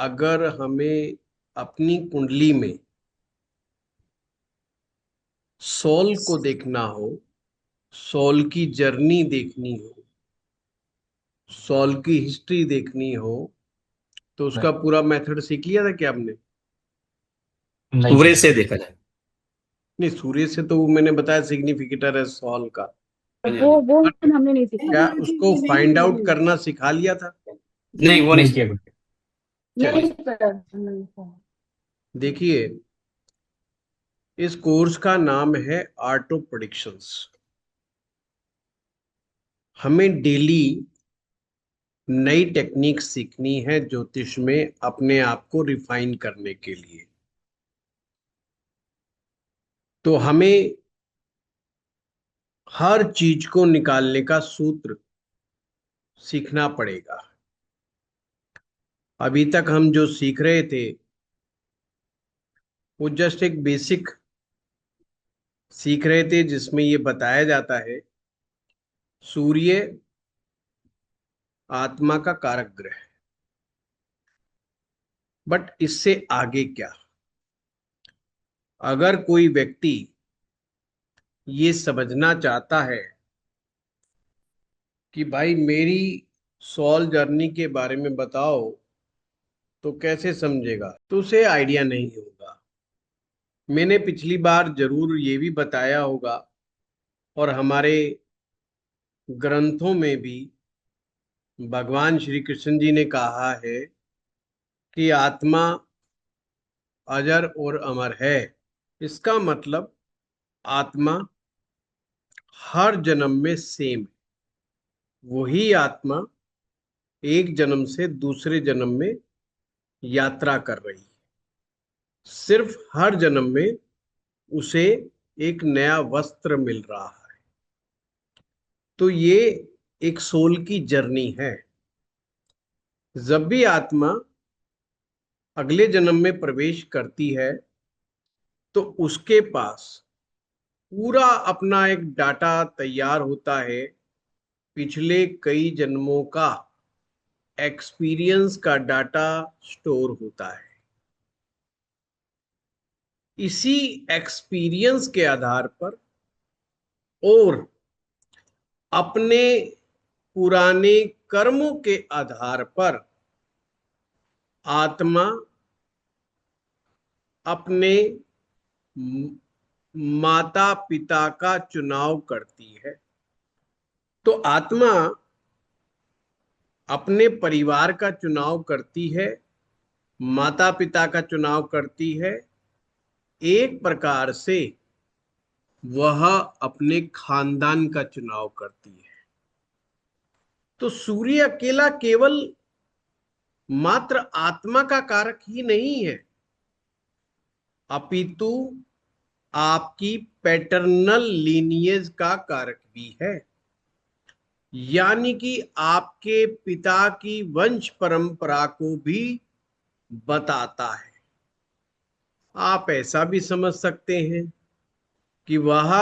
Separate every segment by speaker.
Speaker 1: अगर हमें अपनी कुंडली में सोल को देखना हो, सोल की जर्नी देखनी हो, सोल की हिस्ट्री देखनी हो, तो उसका
Speaker 2: Right.
Speaker 1: पूरा मेथड सीख लिया था क्या आपने?
Speaker 2: नहीं
Speaker 3: सूर्य
Speaker 2: सर।
Speaker 3: से देखा जाए।
Speaker 1: नहीं, सूर्य से तो वो मैंने बताया सिग्निफिकेटर है सोल का।
Speaker 3: हाँ जी, हाँ जी।
Speaker 4: वो
Speaker 1: बट
Speaker 4: हमने नहीं सीखा।
Speaker 1: क्या उसको फाइंड आउट करना सिखा लिया था?
Speaker 3: नहीं, वो नहीं
Speaker 2: नहीं किया
Speaker 3: सीखा।
Speaker 2: कुछ।
Speaker 3: वो
Speaker 4: नहीं
Speaker 3: नहीं
Speaker 4: सर, नहीं सर।
Speaker 1: देखिए, इस कोर्स का नाम है आर्ट ऑफ प्रेडिक्शंस। हमें डेली नई टेक्निक सीखनी है ज्योतिष में अपने आप को रिफाइन करने के लिए। तो हमें हर चीज को निकालने का सूत्र सीखना पड़ेगा। अभी तक हम जो सीख रहे थे वो जस्ट एक बेसिक सीख रहे थे, जिसमें ये बताया जाता है सूर्य आत्मा का कारक ग्रह है। बट इससे आगे क्या? अगर कोई व्यक्ति ये समझना चाहता है कि भाई मेरी सोल जर्नी के बारे में बताओ, तो कैसे समझेगा? तो उसे आइडिया नहीं होगा। मैंने पिछली बार जरूर ये भी बताया होगा, और हमारे ग्रंथों में भी भगवान श्री कृष्ण जी ने कहा है कि आत्मा अजर और अमर है। इसका मतलब आत्मा हर जन्म में सेम है। वही आत्मा एक जन्म से दूसरे जन्म में यात्रा कर रही है। सिर्फ हर जन्म में उसे एक नया वस्त्र मिल रहा है। तो ये एक सोल की जर्नी है। जब भी आत्मा अगले जन्म में प्रवेश करती है तो उसके पास पूरा अपना एक डाटा तैयार होता है, पिछले कई जन्मों का एक्सपीरियंस का डाटा स्टोर होता है। इसी एक्सपीरियंस के आधार पर और अपने पुराने कर्मों के आधार पर आत्मा अपने माता पिता का चुनाव करती है। तो आत्मा अपने परिवार का चुनाव करती है, माता पिता का चुनाव करती है। एक प्रकार से वह अपने खानदान का चुनाव करती है। तो सूर्य अकेला केवल मात्र आत्मा का कारक ही नहीं है, अपितु आपकी पैटर्नल लीनिएज का कारक भी है। यानी कि आपके पिता की वंश परंपरा को भी बताता है। आप ऐसा भी समझ सकते हैं कि वह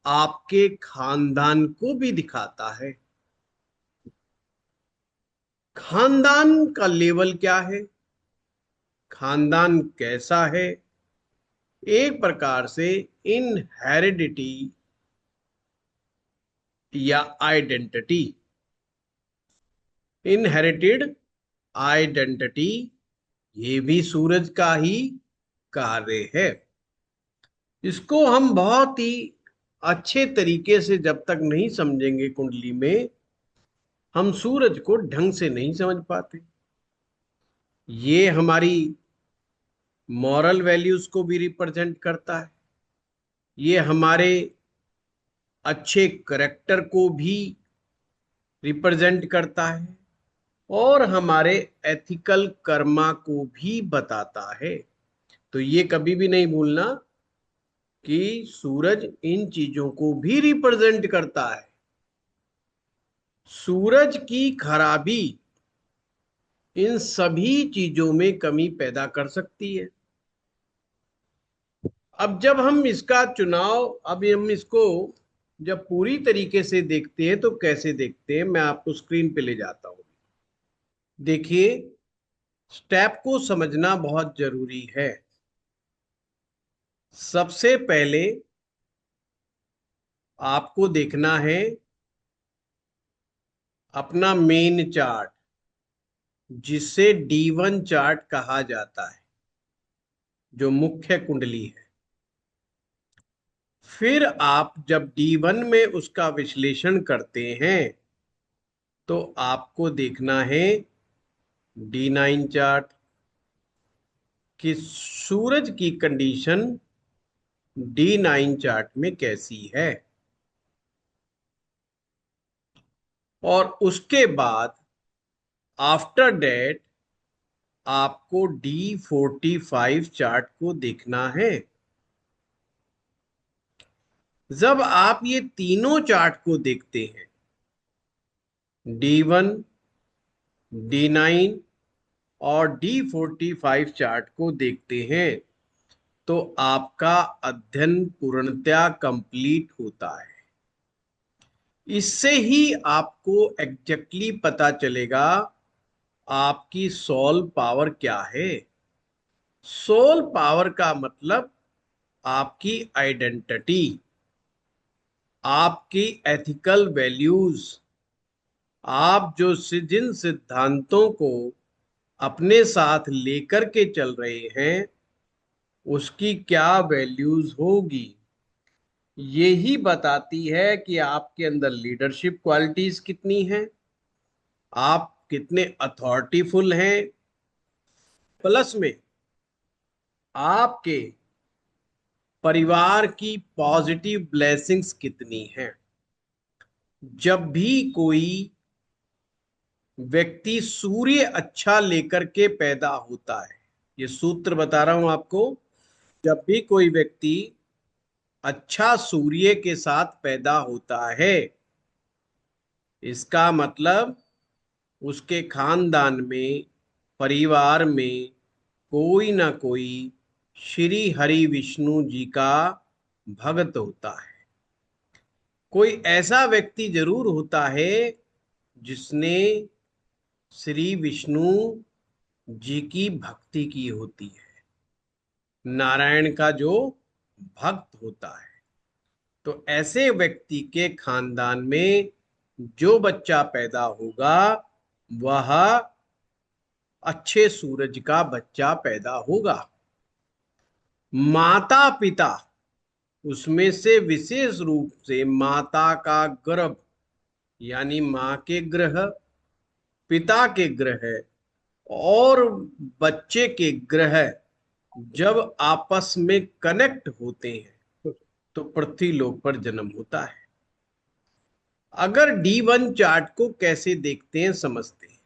Speaker 1: आपके खानदान को भी दिखाता है। खानदान का लेवल क्या है, खानदान कैसा है? एक प्रकार से इनहेरिडिटी या आइडेंटिटी, इनहेरिटेड आइडेंटिटी, ये भी सूरज का ही कार्य है। इसको हम बहुत ही अच्छे तरीके से जब तक नहीं समझेंगे कुंडली में, हम सूरज को ढंग से नहीं समझ पाते। ये हमारी मॉरल वैल्यूज को भी रिप्रेजेंट करता है, ये हमारे अच्छे करेक्टर को भी रिप्रेजेंट करता है, और हमारे एथिकल कर्मा को भी बताता है। तो ये कभी भी नहीं भूलना कि सूरज इन चीजों को भी रिप्रेजेंट करता है। सूरज की खराबी इन सभी चीजों में कमी पैदा कर सकती है। अब जब हम इसका चुनाव, अब हम इसको जब पूरी तरीके से देखते हैं तो कैसे देखते हैं, मैं आपको स्क्रीन पे ले जाता हूं। देखिए, स्टेप को समझना बहुत जरूरी है। सबसे पहले आपको देखना है अपना मेन चार्ट, जिसे D1 चार्ट कहा जाता है, जो मुख्य कुंडली है। फिर आप जब D1 में उसका विश्लेषण करते हैं तो आपको देखना है D9 चार्ट कि सूरज की कंडीशन D9 चार्ट में कैसी है। और उसके बाद आफ्टर डेट आपको D45 चार्ट को देखना है। जब आप ये तीनों चार्ट को देखते हैं, D1, D9 और D45 चार्ट को देखते हैं, तो आपका अध्ययन पूर्णतया कंप्लीट होता है। इससे ही आपको एग्जैक्टली पता चलेगा आपकी सोल पावर क्या है। सोल पावर का मतलब आपकी आइडेंटिटी, आपकी एथिकल वैल्यूज, आप जो जिन सिद्धांतों को अपने साथ लेकर के चल रहे हैं उसकी क्या वैल्यूज होगी। यही बताती है कि आपके अंदर लीडरशिप क्वालिटीज कितनी हैं, आप कितने अथॉरिटीफुल हैं, प्लस में आपके परिवार की पॉजिटिव ब्लेसिंग्स कितनी हैं। जब भी कोई व्यक्ति सूर्य अच्छा लेकर के पैदा होता है, ये सूत्र बता रहा हूं आपको, जब भी कोई व्यक्ति अच्छा सूर्य के साथ पैदा होता है, इसका मतलब उसके खानदान में, परिवार में कोई ना कोई श्री हरि विष्णु जी का भक्त होता है। कोई ऐसा व्यक्ति जरूर होता है जिसने श्री विष्णु जी की भक्ति की होती है, नारायण का जो भक्त होता है। तो ऐसे व्यक्ति के खानदान में जो बच्चा पैदा होगा वह अच्छे सूरज का बच्चा पैदा होगा। माता पिता, उसमें से विशेष रूप से माता का गर्भ यानी मां के ग्रह, पिता के ग्रह और बच्चे के ग्रह जब आपस में कनेक्ट होते हैं तो पृथ्वी लोक पर जन्म होता है। अगर D1 चार्ट को कैसे देखते हैं समझते हैं।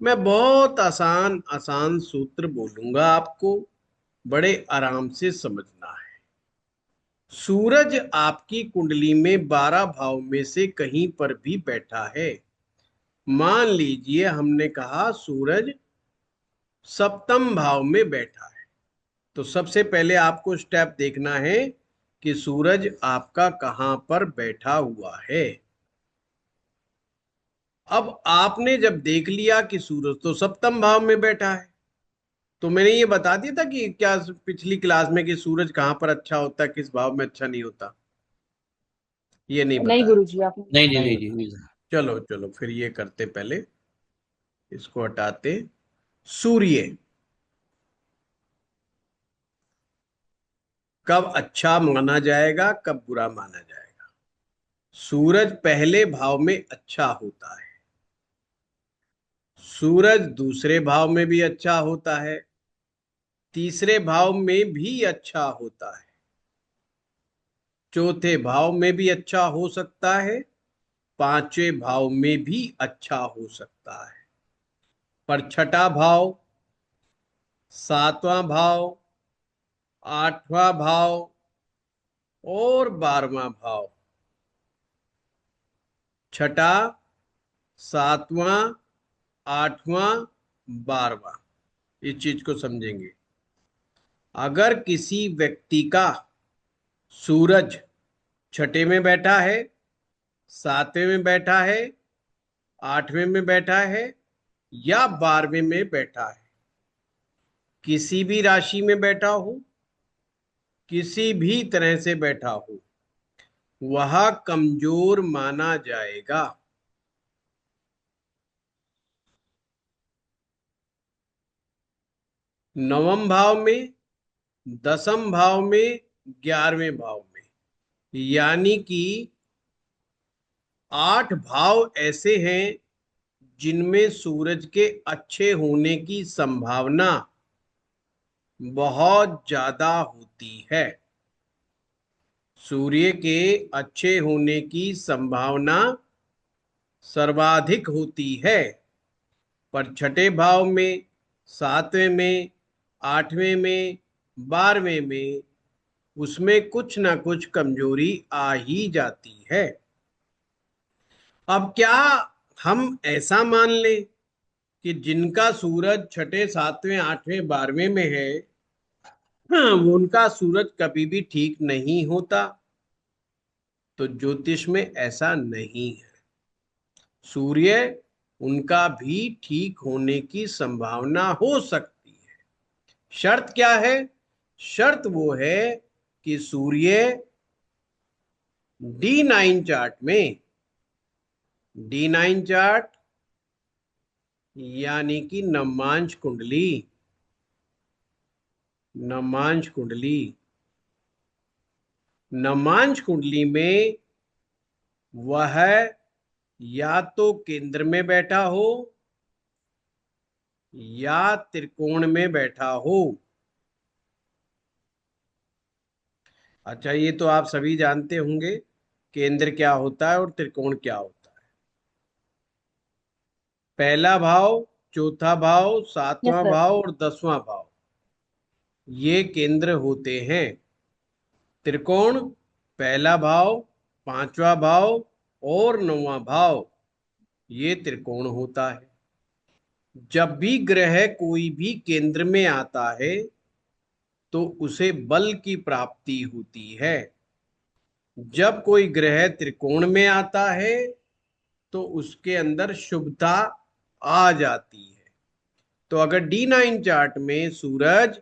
Speaker 1: मैं बहुत आसान आसान सूत्र बोलूंगा, आपको बड़े आराम से समझना है। सूरज आपकी कुंडली में 12 भाव में से कहीं पर भी बैठा है। मान लीजिए हमने कहा सूरज सप्तम भाव में बैठा है, तो सबसे पहले आपको स्टेप देखना है कि सूरज आपका कहां पर बैठा हुआ है। अब आपने जब देख लिया कि सूरज तो सप्तम भाव में बैठा है, तो मैंने ये बता दिया था कि क्या पिछली क्लास में कि सूरज कहां पर अच्छा होता है, किस भाव में अच्छा नहीं होता, ये नहीं
Speaker 3: नहीं
Speaker 1: बताया।
Speaker 3: गुरुजी, आपने
Speaker 2: नहीं
Speaker 3: नहीं
Speaker 2: नहीं
Speaker 3: बताया।
Speaker 2: नहीं।
Speaker 1: चलो चलो फिर ये करते, पहले इसको हटाते। सूर्य कब अच्छा माना जाएगा, कब बुरा माना जाएगा। सूरज पहले भाव में अच्छा होता है, सूरज दूसरे भाव में भी अच्छा होता है, तीसरे भाव में भी अच्छा होता है, चौथे भाव में भी अच्छा हो सकता है, पांचवें भाव में भी अच्छा हो सकता है। पर छठा भाव, सातवां भाव, आठवां भाव और 12वां भाव, छठा, सातवां, आठवां, 12वां, इस चीज को समझेंगे। अगर किसी व्यक्ति का सूरज छठे में बैठा है, सातवें में बैठा है, आठवें में बैठा है या 12वें में बैठा है, किसी भी राशि में बैठा हो, किसी भी तरह से बैठा हो, वह कमजोर माना जाएगा। नवम भाव में, दसम भाव में, 11वें भाव में, यानी कि 8 भाव ऐसे हैं जिनमें सूरज के अच्छे होने की संभावना बहुत ज्यादा होती है। सूर्य के अच्छे होने की संभावना सर्वाधिक होती है, पर छठे भाव में, 7वें में, 8वें में, 12वें में उसमें कुछ ना कुछ कमजोरी आ ही जाती है। अब क्या हम ऐसा मान लें कि जिनका सूरज छठे, 7वें, 8वें, 12वें में है, हाँ, उनका सूरज कभी भी ठीक नहीं होता? तो ज्योतिष में ऐसा नहीं है। सूर्य उनका भी ठीक होने की संभावना हो सकती है। शर्त क्या है? शर्त वो है कि सूर्य D9 चार्ट में, D9 चार्ट यानी कि नवमांश कुंडली, नवमांश कुंडली, नवमांश कुंडली में वह या तो केंद्र में बैठा हो या त्रिकोण में बैठा हो। अच्छा, ये तो आप सभी जानते होंगे केंद्र क्या होता है और त्रिकोण क्या होता है। पहला भाव, चौथा भाव,
Speaker 3: यस
Speaker 1: 7वां
Speaker 3: सर।
Speaker 1: भाव और 10वां भाव, ये केंद्र होते हैं। त्रिकोण, पहला भाव, 5वां भाव और 9वां भाव, ये त्रिकोण होता है। जब भी ग्रह कोई भी केंद्र में आता है तो उसे बल की प्राप्ति होती है। जब कोई ग्रह त्रिकोण में आता है तो उसके अंदर शुभता आ जाती है। तो अगर D9 चार्ट में सूरज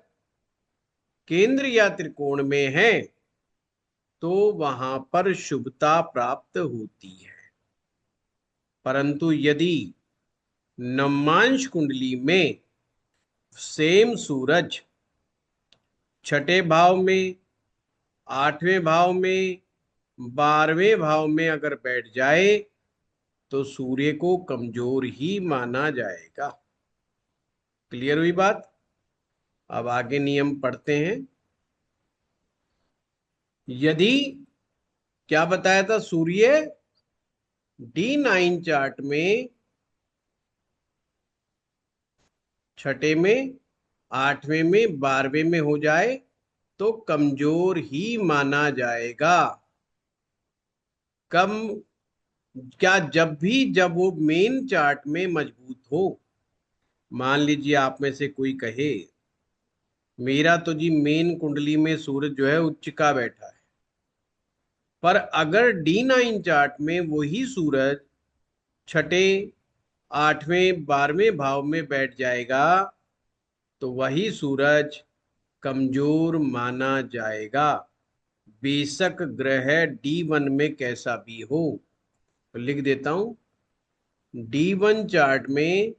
Speaker 1: केंद्र या त्रिकोण में है तो वहां पर शुभता प्राप्त होती है। परंतु यदि नवमांश कुंडली में सेम सूरज छठे भाव में, 8वें भाव में, 12वें भाव में अगर बैठ जाए तो सूर्य को कमजोर ही माना जाएगा। क्लियर हुई बात? अब आगे नियम पढ़ते हैं। यदि, क्या बताया था, सूर्य D9 चार्ट में छठे में, 8वें में, 12वें में हो जाए तो कमजोर ही माना जाएगा। कम, क्या जब भी जब वो मेन चार्ट में मजबूत हो। मान लीजिए आप में से कोई कहे मेरा तो जी मेन कुंडली में सूरज जो है उच्च का बैठा है, पर अगर D9 चार्ट में वही सूरज छठे, 8वें, 12वें भाव में बैठ जाएगा तो वही सूरज कमजोर माना जाएगा, बेशक ग्रह D1 में कैसा भी हो। तो लिख देता हूं, D1 चार्ट में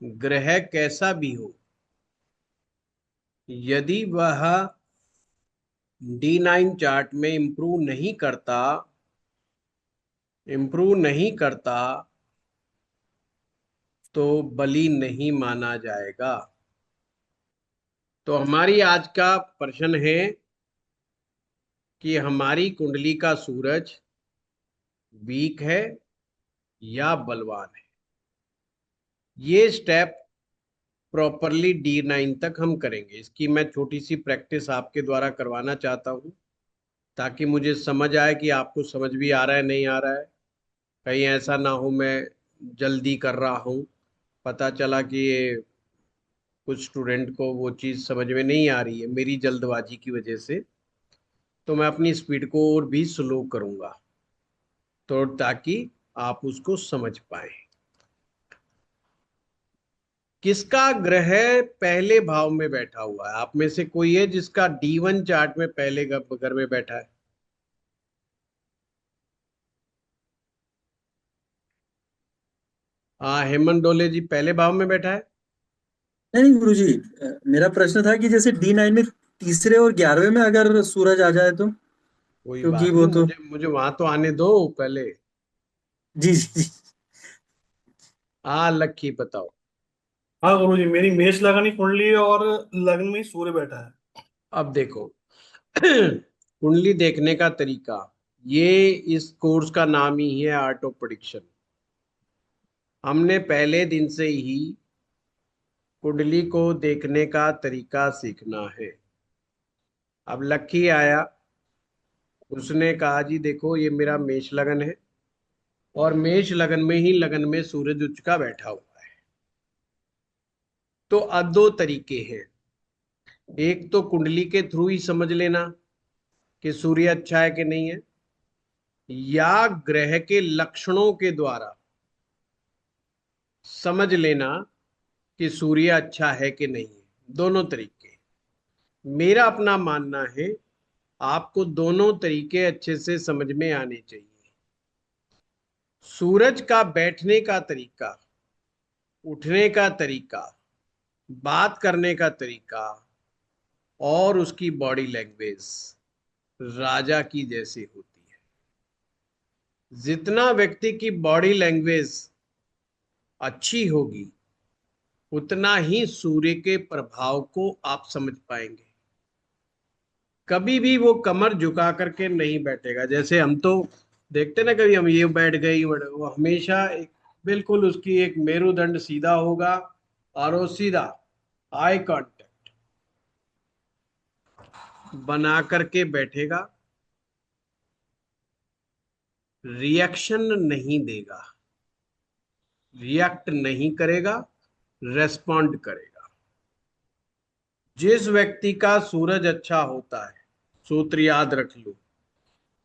Speaker 1: ग्रह कैसा भी हो, यदि वह D9 चार्ट में इंप्रूव नहीं करता तो बली नहीं माना जाएगा। तो हमारी आज का प्रश्न है कि हमारी कुंडली का सूरज वीक है या बलवान है। ये स्टेप प्रॉपरली D9 तक हम करेंगे। इसकी मैं छोटी सी प्रैक्टिस आपके द्वारा करवाना चाहता हूँ ताकि मुझे समझ आए कि आपको समझ भी आ रहा है नहीं आ रहा है। कहीं ऐसा ना हो मैं जल्दी कर रहा हूँ, पता चला कि ये कुछ स्टूडेंट को वो चीज़ समझ में नहीं आ रही है मेरी जल्दबाजी की वजह से, तो मैं अपनी स्पीड को और भी स्लो करूँगा तो ताकि आप उसको समझ पाए। किसका ग्रह पहले भाव में बैठा हुआ है? आप में से कोई है जिसका D1 चार्ट में पहले घर में बैठा है? हाँ, हेमंत डोले जी पहले भाव में बैठा है।
Speaker 4: नहीं नहीं गुरुजी, मेरा प्रश्न था कि जैसे D9 में तीसरे और 11वें में अगर सूरज आ जाए तो,
Speaker 1: कोई
Speaker 4: क्योंकि
Speaker 1: बात
Speaker 4: वो
Speaker 1: नहीं,
Speaker 4: तो।
Speaker 1: मुझे मुझे वहां तो आने दो पहले।
Speaker 4: जी जी जी।
Speaker 1: हाँ लक्की बताओ।
Speaker 5: हाँ गुरुजी, मेरी मेष लगन की कुंडली है और लग्न में ही सूर्य बैठा है।
Speaker 1: अब देखो कुंडली देखने का तरीका, ये इस कोर्स का नाम ही है आर्ट ऑफ प्रिडिक्शन। हमने पहले दिन से ही कुंडली को देखने का तरीका सीखना है। अब लक्की आया, उसने कहा जी देखो ये मेरा मेष लगन है और मेष लगन में ही लगन में सूरज उच्च का बैठा हुआ है। तो अब दो तरीके हैं, एक तो कुंडली के थ्रू ही समझ लेना कि सूर्य अच्छा है कि नहीं है, या ग्रह के लक्षणों के द्वारा समझ लेना कि सूर्य अच्छा है कि नहीं है। दोनों तरीके। मेरा अपना मानना है आपको दोनों तरीके अच्छे से समझ में आने चाहिए। सूरज का बैठने का तरीका, उठने का तरीका, बात करने का तरीका और उसकी बॉडी लैंग्वेज राजा की जैसी होती है। जितना व्यक्ति की बॉडी लैंग्वेज अच्छी होगी उतना ही सूर्य के प्रभाव को आप समझ पाएंगे। कभी भी वो कमर झुका करके नहीं बैठेगा। जैसे हम तो देखते ना, कभी हम ये बैठ गए ये बैठ गए, वो हमेशा एक बिल्कुल उसकी एक मेरुदंड सीधा होगा और वो सीधा आई कांटेक्ट बना करके बैठेगा, रिएक्शन नहीं देगा, रिएक्ट नहीं करेगा, रेस्पॉन्ड करेगा। जिस व्यक्ति का सूरज अच्छा होता है, सूत्र याद रख लो,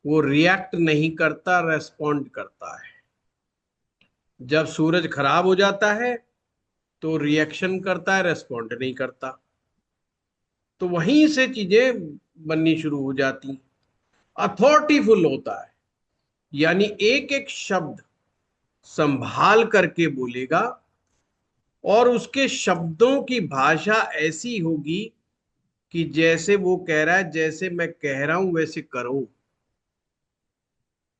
Speaker 1: वो रिएक्ट नहीं करता, रेस्पॉन्ड करता है। जब सूरज खराब हो जाता है तो रिएक्शन करता है, रेस्पॉन्ड नहीं करता। तो वहीं से चीजें बननी शुरू हो जाती। अथॉरिटीफुल होता है, यानी एक एक शब्द संभाल करके बोलेगा और उसके शब्दों की भाषा ऐसी होगी कि जैसे वो कह रहा है, जैसे मैं कह रहा हूं वैसे करो।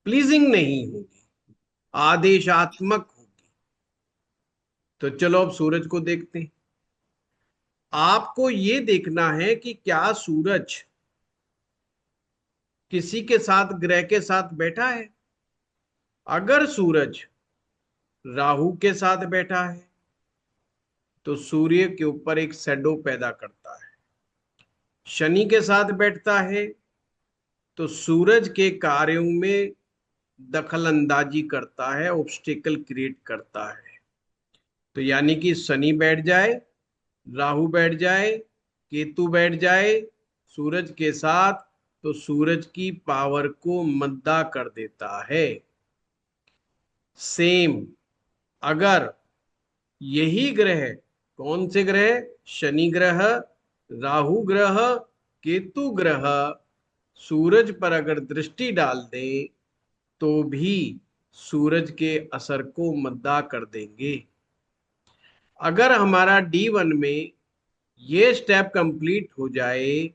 Speaker 1: प्लीजिंग नहीं होगी, आदेशात्मक होगी। तो चलो अब सूरज को देखते हैं। आपको ये देखना है कि क्या सूरज किसी के साथ, ग्रह के साथ बैठा है। अगर सूरज राहु के साथ बैठा है तो सूर्य के ऊपर एक शैडो पैदा करता है। शनि के साथ बैठता है तो सूरज के कार्यों में दखल अंदाजी करता है, ऑब्स्टेकल क्रिएट करता है। तो यानी कि शनि बैठ जाए, राहु बैठ जाए, केतु बैठ जाए सूरज के साथ, तो सूरज की पावर को मद्दा कर देता है। सेम अगर यही ग्रह, कौन से ग्रह, शनि ग्रह, राहु ग्रह, केतु ग्रह सूरज पर अगर दृष्टि डाल दे तो भी सूरज के असर को मद्दा कर देंगे। अगर हमारा D1 में ये स्टेप कंप्लीट हो जाए,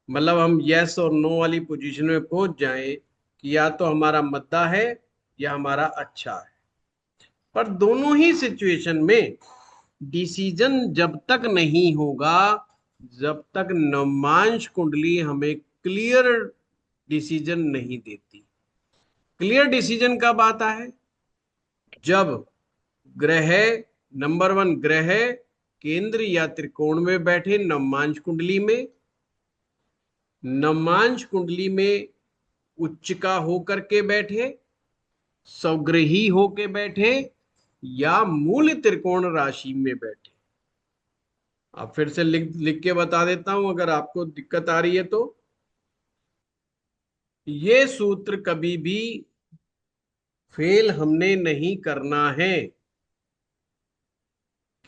Speaker 1: मतलब हम यस और नो वाली पोजीशन में पहुंच जाएं कि या तो हमारा मद्दा है या हमारा अच्छा है, पर दोनों ही सिचुएशन में डिसीजन जब तक नहीं होगा, जब तक नवमांश कुंडली हमें क्लियर डिसीजन नहीं देती। क्लियर डिसीजन कब आता है? जब ग्रह, नंबर वन, ग्रह केंद्र या त्रिकोण में बैठे नवमांश कुंडली में, नवमांश कुंडली में उच्च का होकर के बैठे, स्वग्रही होके बैठे, या मूल त्रिकोण राशि में बैठे। अब फिर से लिख लिख के बता देता हूं अगर आपको दिक्कत आ रही है तो। ये सूत्र कभी भी फेल हमने नहीं करना है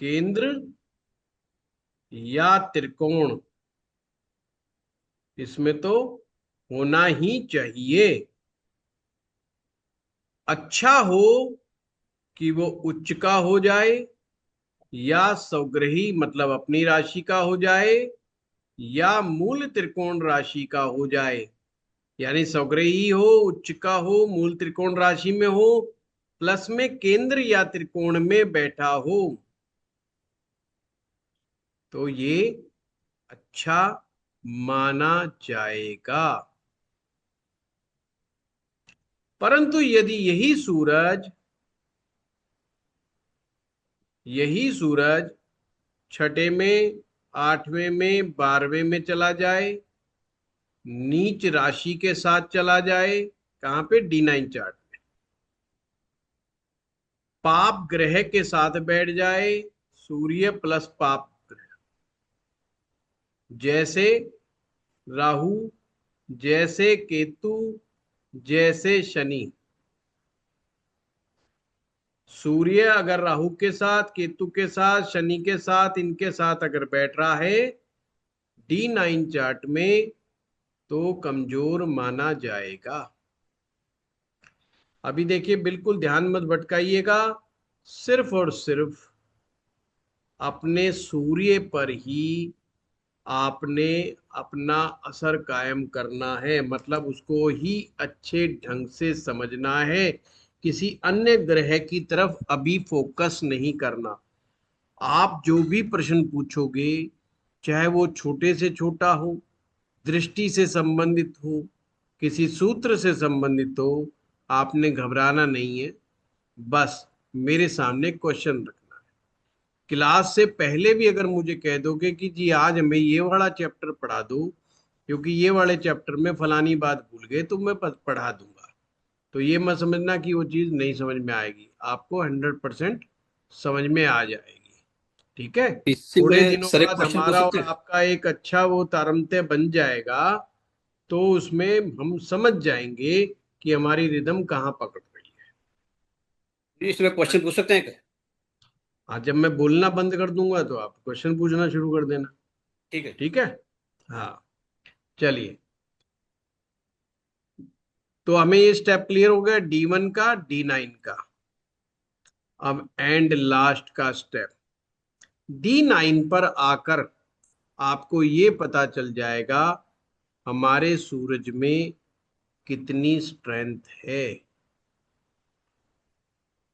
Speaker 1: केंद्र या त्रिकोण, इसमें तो होना ही चाहिए। अच्छा हो कि वो उच्च का हो जाए या स्वग्रही मतलब अपनी राशि का हो जाए या मूल त्रिकोण राशि का हो जाए, यानी स्वग्रही हो, उच्च का हो, मूल त्रिकोण राशि में हो, प्लस में केंद्र या त्रिकोण में बैठा हो, तो ये अच्छा माना जाएगा। परंतु यदि यही सूरज छठे में, आठवें में, 12वें में चला जाए, नीच राशि के साथ चला जाए, कहां पे, D9 चार्ट में, पाप ग्रह के साथ बैठ जाए, सूर्य प्लस पाप ग्रह, जैसे राहु, जैसे केतु, जैसे शनि। सूर्य अगर राहु के साथ, केतु के साथ, शनि के साथ, इनके साथ अगर बैठ रहा है D9 चार्ट में, तो कमजोर माना जाएगा। अभी देखिए, बिल्कुल ध्यान मत भटकाइएगा, सिर्फ और सिर्फ अपने सूर्य पर ही आपने अपना असर कायम करना है, मतलब उसको ही अच्छे ढंग से समझना है, किसी अन्य ग्रह की तरफ अभी फोकस नहीं करना। आप जो भी प्रश्न पूछोगे, चाहे वो छोटे से छोटा हो, दृष्टि से संबंधित हो, किसी सूत्र से संबंधित हो, आपने घबराना नहीं है। बस मेरे सामने क्वेश्चन रखना है। क्लास से पहले भी अगर मुझे कह दोगे कि जी आज हमें ये वाला चैप्टर पढ़ा दो, क्योंकि ये वाले चैप्टर में फलानी बात भूल गए, तो मैं पढ़ा दूंगा। तो ये मत समझना कि वो चीज नहीं समझ में आएगी, आपको 100% समझ में आ जाएगी। ठीक है,
Speaker 3: इससे
Speaker 1: थोड़े
Speaker 3: मैं
Speaker 1: दिनों
Speaker 3: सर एक
Speaker 1: बाद
Speaker 3: क्वेश्चन पूछ
Speaker 1: हमारा
Speaker 3: सकते
Speaker 1: और
Speaker 3: हैं?
Speaker 1: आपका एक अच्छा वो तारतम्य बन जाएगा, तो उसमें हम समझ जाएंगे कि हमारी रिदम कहाँ पकड़ रही
Speaker 3: इसमें
Speaker 1: है।
Speaker 3: क्वेश्चन पूछ सकते हैं क्या?
Speaker 1: हाँ, जब मैं बोलना बंद कर दूंगा तो आप क्वेश्चन पूछना शुरू कर देना।
Speaker 3: ठीक है।
Speaker 1: ठीक है, हाँ, चलिए। तो हमें ये स्टेप क्लियर हो गया, D1 का, D9 का। अब एंड लास्ट का स्टेप D9 पर आकर आपको ये पता चल जाएगा हमारे सूरज में कितनी स्ट्रेंथ है।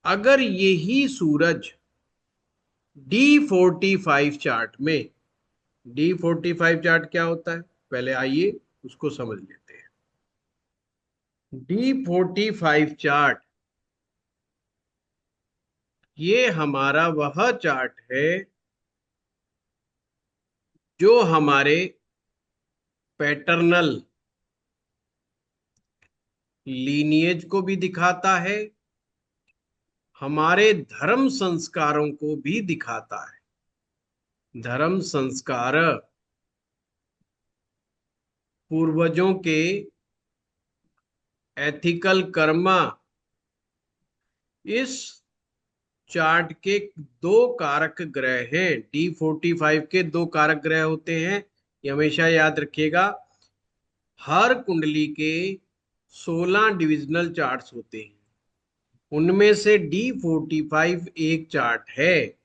Speaker 1: अगर यही सूरज D45 चार्ट में, D45 चार्ट क्या होता है, पहले आइए उसको समझ लेते हैं। D45 चार्ट, ये हमारा वह चार्ट है जो हमारे पैटर्नल लीनिएज को भी दिखाता है, हमारे धर्म संस्कारों को भी दिखाता है। धर्म संस्कार, पूर्वजों के एथिकल कर्म, इस चार्ट के दो कारक ग्रह हैं। D45 के दो कारक ग्रह होते हैं, ये हमेशा याद रखिएगा। हर कुंडली के 16 डिविजनल चार्ट्स होते हैं, उनमें से D45 एक चार्ट है।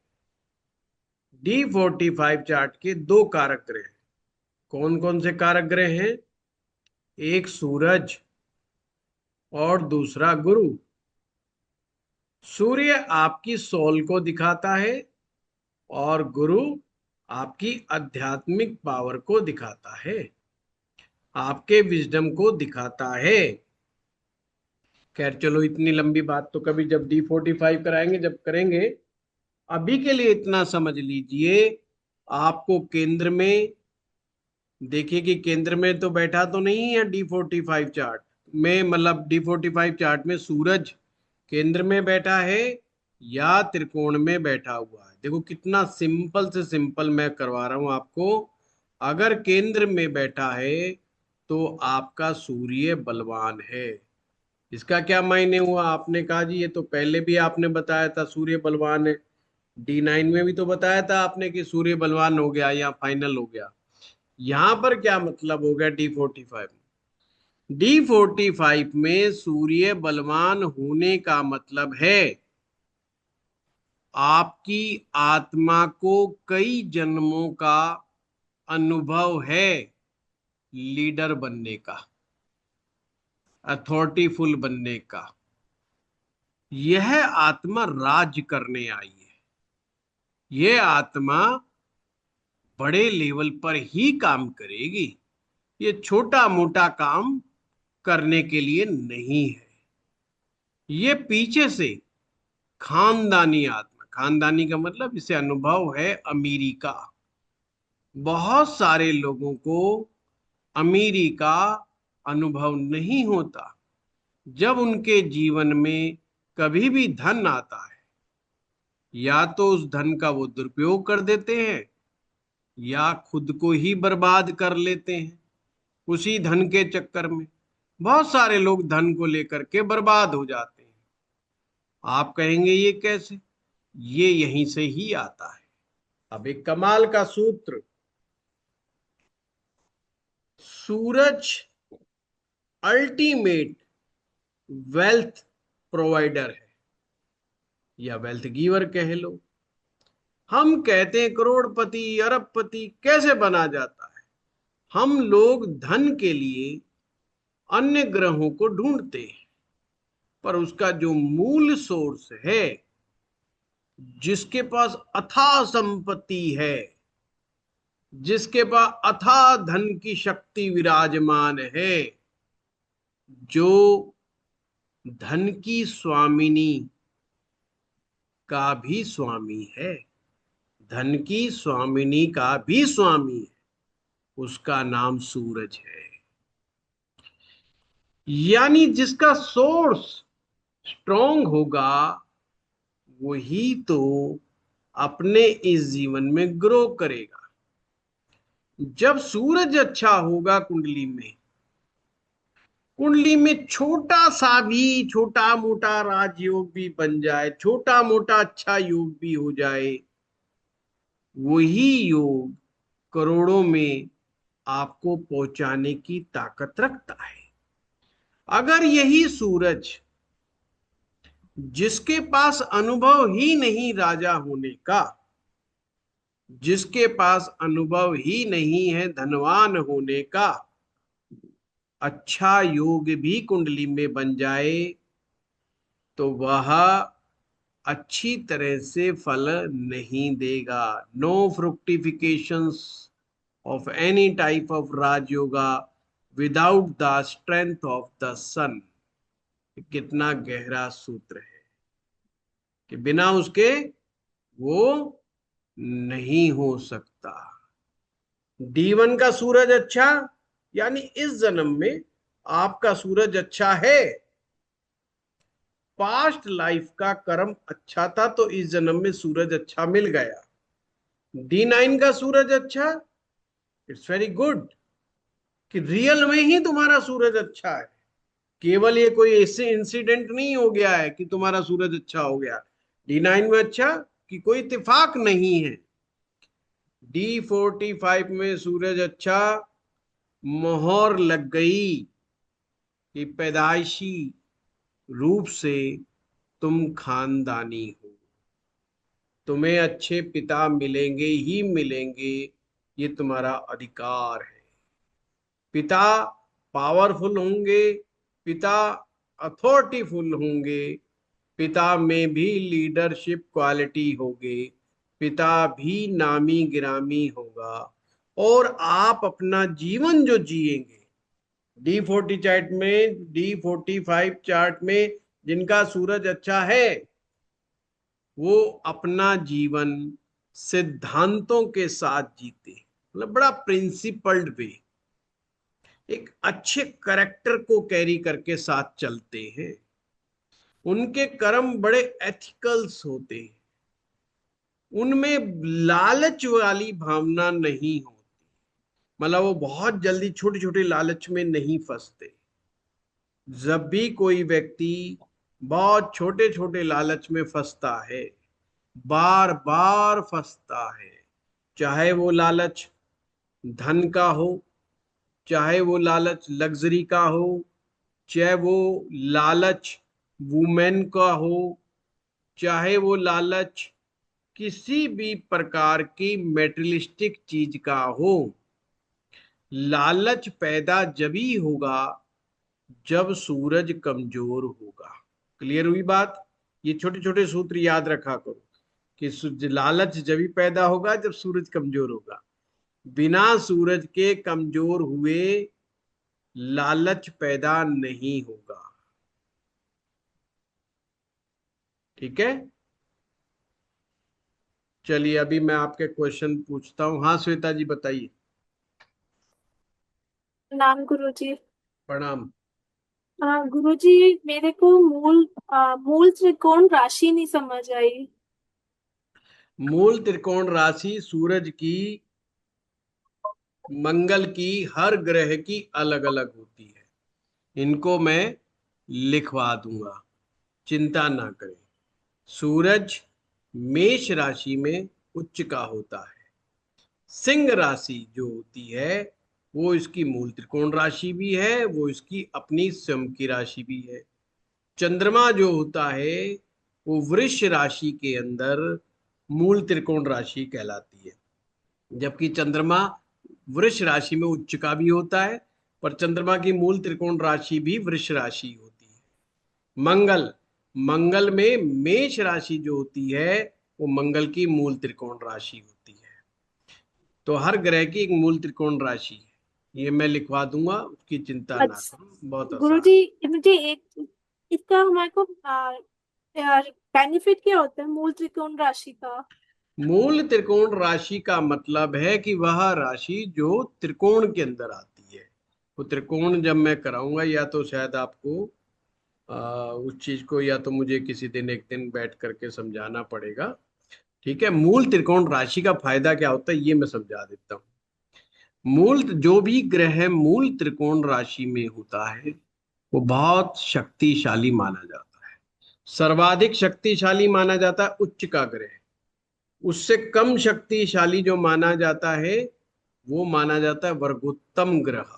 Speaker 1: D45 चार्ट के दो कारक ग्रह, कौन कौन से कारक ग्रह हैं, एक सूरज और दूसरा गुरु। सूर्य आपकी सोल को दिखाता है और गुरु आपकी आध्यात्मिक पावर को दिखाता है, आपके विजडम को दिखाता है। खैर चलो, इतनी लंबी बात तो कभी जब D45 कराएंगे, जब करेंगे। अभी के लिए इतना समझ लीजिए, आपको केंद्र में, देखिए कि केंद्र में तो बैठा तो नहीं है D45 चार्ट में, मतलब D45 चार्ट में सूरज केंद्र में बैठा है या त्रिकोण में बैठा हुआ है। देखो कितना सिंपल से सिंपल मैं करवा रहा हूं आपको। अगर केंद्र में बैठा है तो आपका सूर्य बलवान है। इसका क्या मायने हुआ, आपने कहा जी ये तो पहले भी आपने बताया था सूर्य बलवान है। D9 में भी तो बताया था आपने कि सूर्य बलवान हो गया या फाइनल हो गया। यहां पर क्या मतलब हो गया D45? D45 में सूर्य बलवान होने का मतलब है आपकी आत्मा को कई जन्मों का अनुभव है लीडर बनने का, अथॉरिटीफुल बनने का। यह आत्मा राज करने आई है। यह आत्मा बड़े लेवल पर ही काम करेगी। ये छोटा मोटा काम करने के लिए नहीं है। ये पीछे से खानदानी आत्मा, खानदानी का मतलब इसे अनुभव है अमीरी का। बहुत सारे लोगों को अमीरी का अनुभव नहीं होता। जब उनके जीवन में कभी भी धन आता है, या तो उस धन का वो दुरुपयोग कर देते हैं या खुद को ही बर्बाद कर लेते हैं उसी धन के चक्कर में। बहुत सारे लोग धन को लेकर के बर्बाद हो जाते हैं। आप कहेंगे ये कैसे? ये यहीं से ही आता है। अब एक कमाल का सूत्र, सूरज अल्टीमेट वेल्थ प्रोवाइडर है या वेल्थ गिवर कह लो। हम कहते हैं करोड़पति अरबपति कैसे बना जाता है? हम लोग धन के लिए अन्य ग्रहों को ढूंढते हैं, पर उसका जो मूल सोर्स है, जिसके पास अथाह संपत्ति है, जिसके पास अथाह धन की शक्ति विराजमान है, जो धन की स्वामिनी का भी स्वामी है, धन की स्वामिनी का भी स्वामी है, उसका नाम सूरज है। यानी जिसका सोर्स स्ट्रॉन्ग होगा वही तो अपने इस जीवन में ग्रो करेगा। जब सूरज अच्छा होगा कुंडली में छोटा सा भी छोटा मोटा राजयोग भी बन जाए, छोटा मोटा अच्छा योग भी हो जाए, वही योग करोड़ों में आपको पहुंचाने की ताकत रखता है। अगर यही सूरज, जिसके पास अनुभव ही नहीं राजा होने का, जिसके पास अनुभव ही नहीं है धनवान होने का, अच्छा योग भी कुंडली में बन जाए तो वह अच्छी तरह से फल नहीं देगा। No fructifications of any type of raj yoga without the strength of the sun. कितना गहरा सूत्र है कि बिना उसके वो नहीं हो सकता। D1 का सूरज अच्छा, यानी इस जन्म में आपका सूरज अच्छा है। पास्ट लाइफ का कर्म अच्छा था तो इस जन्म में सूरज अच्छा मिल गया। D9 का सूरज अच्छा, इट्स वेरी गुड कि रियल में ही तुम्हारा सूरज अच्छा है। केवल ये कोई ऐसे इंसिडेंट नहीं हो गया है कि तुम्हारा सूरज अच्छा हो गया। D9 में अच्छा कि कोई इत्तेफाक नहीं है। D45 में सूरज अच्छा, मोहर लग गई कि पैदाइशी रूप से तुम खानदानी हो, तुम्हें अच्छे पिता मिलेंगे ही मिलेंगे, ये तुम्हारा अधिकार है। पिता पावरफुल होंगे, पिता अथॉरिटीफुल होंगे, पिता में भी लीडरशिप क्वालिटी होगी, पिता भी नामी गिरामी होगा, और आप अपना जीवन जो जिएंगे, D45 चार्ट में जिनका सूरज अच्छा है, वो अपना जीवन सिद्धांतों के साथ जीते, मतलब बड़ा प्रिंसिपल्ड वे, एक अच्छे करेक्टर को कैरी करके साथ चलते हैं। उनके कर्म बड़े एथिकल्स होते हैं, उनमें लालच वाली भावना नहीं होती। मतलब वो बहुत जल्दी छोटे छोटे लालच में नहीं फंसते। जब भी कोई व्यक्ति बहुत छोटे छोटे लालच में फंसता है, बार बार फंसता है, चाहे वो लालच धन का हो, चाहे वो लालच लग्जरी का हो, चाहे वो लालच वुमेन का हो, चाहे वो लालच किसी भी प्रकार की मेटेरियलिस्टिक चीज का हो। लालच पैदा जभी होगा जब सूरज कमजोर होगा। क्लियर हुई बात? ये छोटे छोटे सूत्र याद रखा करो कि लालच जभी पैदा होगा जब सूरज कमजोर होगा। बिना सूरज के कमजोर हुए लालच पैदा नहीं होगा। ठीक है, चलिए अभी मैं आपके क्वेश्चन पूछता हूँ। हाँ श्वेता जी बताइए।
Speaker 6: प्रणाम गुरुजी।
Speaker 1: प्रणाम।
Speaker 6: गुरुजी, मेरे को मूल त्रिकोण राशि नहीं समझ आई।
Speaker 1: मूल त्रिकोण राशि सूरज की, मंगल की, हर ग्रह की अलग अलग होती है। इनको मैं लिखवा दूंगा, चिंता ना करें। सूरज मेष राशि में उच्च का होता है। सिंह राशि जो होती है वो इसकी मूल त्रिकोण राशि भी है, वो इसकी अपनी स्वयं की राशि भी है। चंद्रमा जो होता है वो वृष राशि के अंदर मूल त्रिकोण राशि कहलाती है, जबकि चंद्रमा वृष राशि में उच्च का भी होता है, पर चंद्रमा की मूल त्रिकोण राशि भी वृष राशि होती है। मंगल, मंगल में मेष राशि जो होती है वो मंगल की मूल त्रिकोण राशि होती है। तो हर ग्रह की एक मूल त्रिकोण राशि है, ये मैं लिखवा दूंगा, उसकी चिंता ना
Speaker 6: अच्छा
Speaker 1: करो, बहुत आसान।
Speaker 6: गुरुजी, मुझे एक इसका हमारे को बेनिफिट क्या होता है मूल त्रिकोण राशि का?
Speaker 1: मूल त्रिकोण राशि का मतलब है कि वह राशि जो त्रिकोण के अंदर आती है। वो त्रिकोण जब मैं कराऊंगा, या तो शायद आपको उस चीज को, या तो मुझे किसी दिन एक दिन बैठ करके समझाना पड़ेगा। ठीक है, मूल त्रिकोण राशि का फायदा क्या होता है ये मैं समझा देता हूँ। मूल जो भी ग्रह मूल त्रिकोण राशि में होता है वो बहुत शक्तिशाली माना जाता है। सर्वाधिक शक्तिशाली माना जाता है उच्च का ग्रह। उससे कम शक्तिशाली जो माना जाता है वो माना जाता है वर्गोत्तम ग्रह।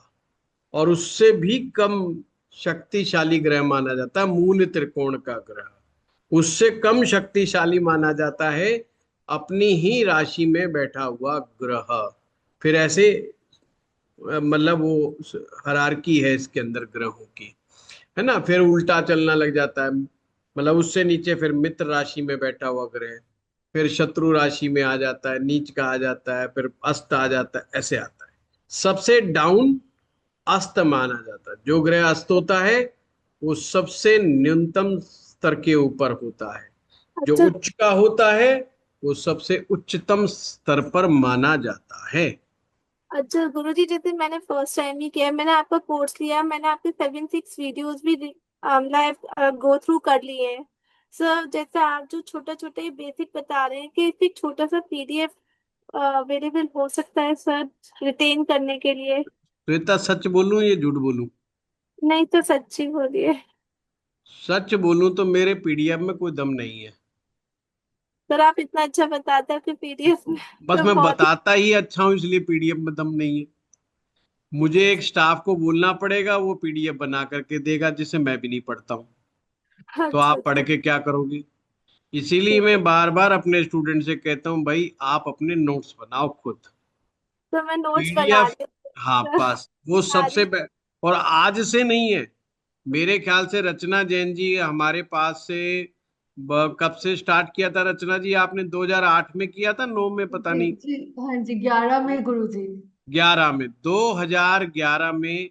Speaker 1: और उससे भी कम शक्तिशाली ग्रह माना जाता है मूल त्रिकोण का ग्रह। उससे कम शक्तिशाली माना जाता है अपनी ही राशि में बैठा हुआ ग्रह। फिर ऐसे मतलब वो हायरार्की है इसके अंदर ग्रहों की, है ना। फिर उल्टा चलना लग जाता है, मतलब उससे नीचे फिर मित्र राशि में बैठा हुआ ग्रह, फिर शत्रु राशि में आ जाता है, नीच का आ जाता है, फिर अस्त आ जाता है, ऐसे आता है। सबसे डाउन अस्त माना जाता है। जो ग्रह अस्त होता है वो सबसे न्यूनतम स्तर के ऊपर होता है। जो
Speaker 6: अच्छा
Speaker 1: उच्च का होता है वो सबसे उच्चतम स्तर पर माना जाता है।
Speaker 6: अच्छा गुरुजी, जैसे मैंने फर्स्ट टाइम ही किया है, मैंने आपका कोर्स लिया, मैंने आपके 7-6 वीडियोस भी लाइव गो थ्रू कर लिए हैं सर। जैसे आप जो छोटा छोटा बेसिक बता रहे हैं कि इससे एक छोटा सा पीडीएफ अवेलेबल हो सकता है सर रिटेन करने के लिए?
Speaker 1: तो इतना सच बोलूं या झूठ बोलूं?
Speaker 6: नहीं तो सच्ची बोलिए
Speaker 1: सच बोलूं तो मेरे पीडीएफ में कोई दम नहीं है।
Speaker 6: सर। आप इतना अच्छा बताते हैं कि पीडीएफ में
Speaker 1: बस
Speaker 6: तो
Speaker 1: मैं
Speaker 6: बहुत ही
Speaker 1: बताता ही अच्छा हूं, इसलिए पीडीएफ में दम नहीं है। मुझे एक स्टाफ को बोलना पड़ेगा, वो पीडीएफ बना करके देगा, जिसे मैं भी नहीं पढ़ता हूँ। तो
Speaker 6: अच्छा
Speaker 1: आप पढ़
Speaker 6: अच्छा
Speaker 1: के क्या करोगे? इसीलिए
Speaker 6: ठीक है।
Speaker 1: मैं बार बार अपने स्टूडेंट से कहता हूँ, भाई आप अपने नोट्स बनाओ खुद।
Speaker 6: तो मैं नोट्स बना
Speaker 1: पीडीएफ,
Speaker 6: रही
Speaker 1: हाँ
Speaker 6: हूँ
Speaker 1: बस वो
Speaker 6: बना रही
Speaker 1: सबसे और आज से नहीं है। मेरे ख्याल से रचना जैन जी हमारे पास से कब से स्टार्ट किया था? रचना जी आपने 2008 में किया था, 9 में, पता
Speaker 7: जी
Speaker 1: नहीं।
Speaker 7: जी, हाँ जी, 11 में गुरुजी।
Speaker 1: 11 में, 2011 में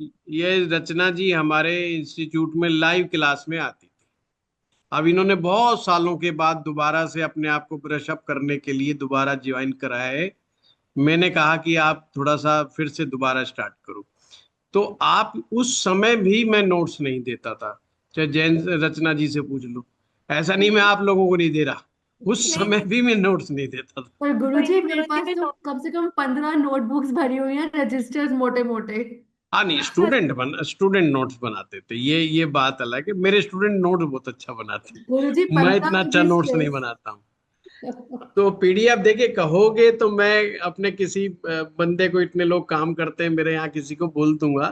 Speaker 1: ये रचना जी हमारे इंस्टीट्यूट में लाइव क्लास में आती थी। अब इन्होंने बहुत सालों के बाद दोबारा से अपने आप को ब्रश अप करने के लिए दोबारा ज्वाइन कराया है। मैंने कहा कि आप थोड़ा सा फिर से दोबारा स्टार्ट करो। तो आप उस समय भी मैं नोट्स नहीं देता था, चाहे जैन रचना जी से पूछ लो। ऐसा नहीं मैं आप लोगों को नहीं दे रहा, उस
Speaker 6: नहीं
Speaker 1: समय भी मैं नोट्स नहीं देता था।
Speaker 7: और
Speaker 6: कोई
Speaker 7: गुरुजी
Speaker 6: नहीं
Speaker 7: मेरे
Speaker 6: गुरुजी
Speaker 7: पास
Speaker 6: मैं
Speaker 7: तो कम से कम 15 नोटबुक्स भरी हुई हैं, रजिस्टर्स मोटे मोटे।
Speaker 1: हाँ नहीं,
Speaker 6: अच्छा
Speaker 1: स्टूडेंट नोट्स बनाते थे, ये बात अलग है। मेरे स्टूडेंट नोट्स बहुत अच्छा बनाते हैं,
Speaker 7: गुरुजी
Speaker 1: मैं
Speaker 7: 15
Speaker 1: इतना अच्छा नोट्स नहीं
Speaker 7: रजिस्टर्स।
Speaker 1: बनाता हूँ। तो पीडीएफ देके कहोगे तो मैं अपने किसी बंदे को, इतने लोग काम करते हैं मेरे यहाँ, किसी को बोल दूंगा।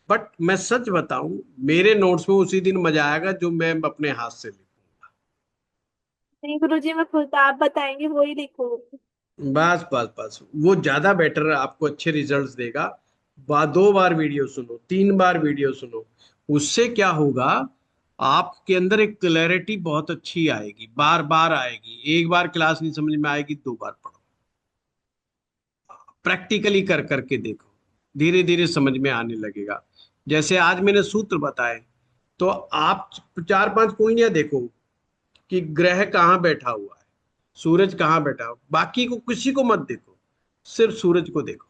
Speaker 1: बट मैं सच बताऊं, मेरे नोट्स में उसी दिन मजा आएगा जो मैं अपने हाथ से लिखूंगा।
Speaker 6: नहीं गुरुजी, मैं खुद आप बताएंगे वही लिखूंगी।
Speaker 1: बस बस बस, वो ज्यादा बेटर आपको अच्छे रिजल्ट्स देगा। 2 बार वीडियो सुनो, 3 बार वीडियो सुनो, उससे क्या होगा, आपके अंदर एक क्लैरिटी बहुत अच्छी आएगी, बार बार आएगी। एक बार क्लास नहीं समझ में आएगी, 2 बार पढ़ो, प्रैक्टिकली कर करके देखो, धीरे धीरे समझ में आने लगेगा। जैसे आज मैंने सूत्र बताए, तो आप 4-5 कुंडलियां देखो कि ग्रह कहाँ बैठा हुआ है, सूरज कहाँ बैठा हुआ, बाकी को किसी को मत देखो, सिर्फ सूरज को देखो।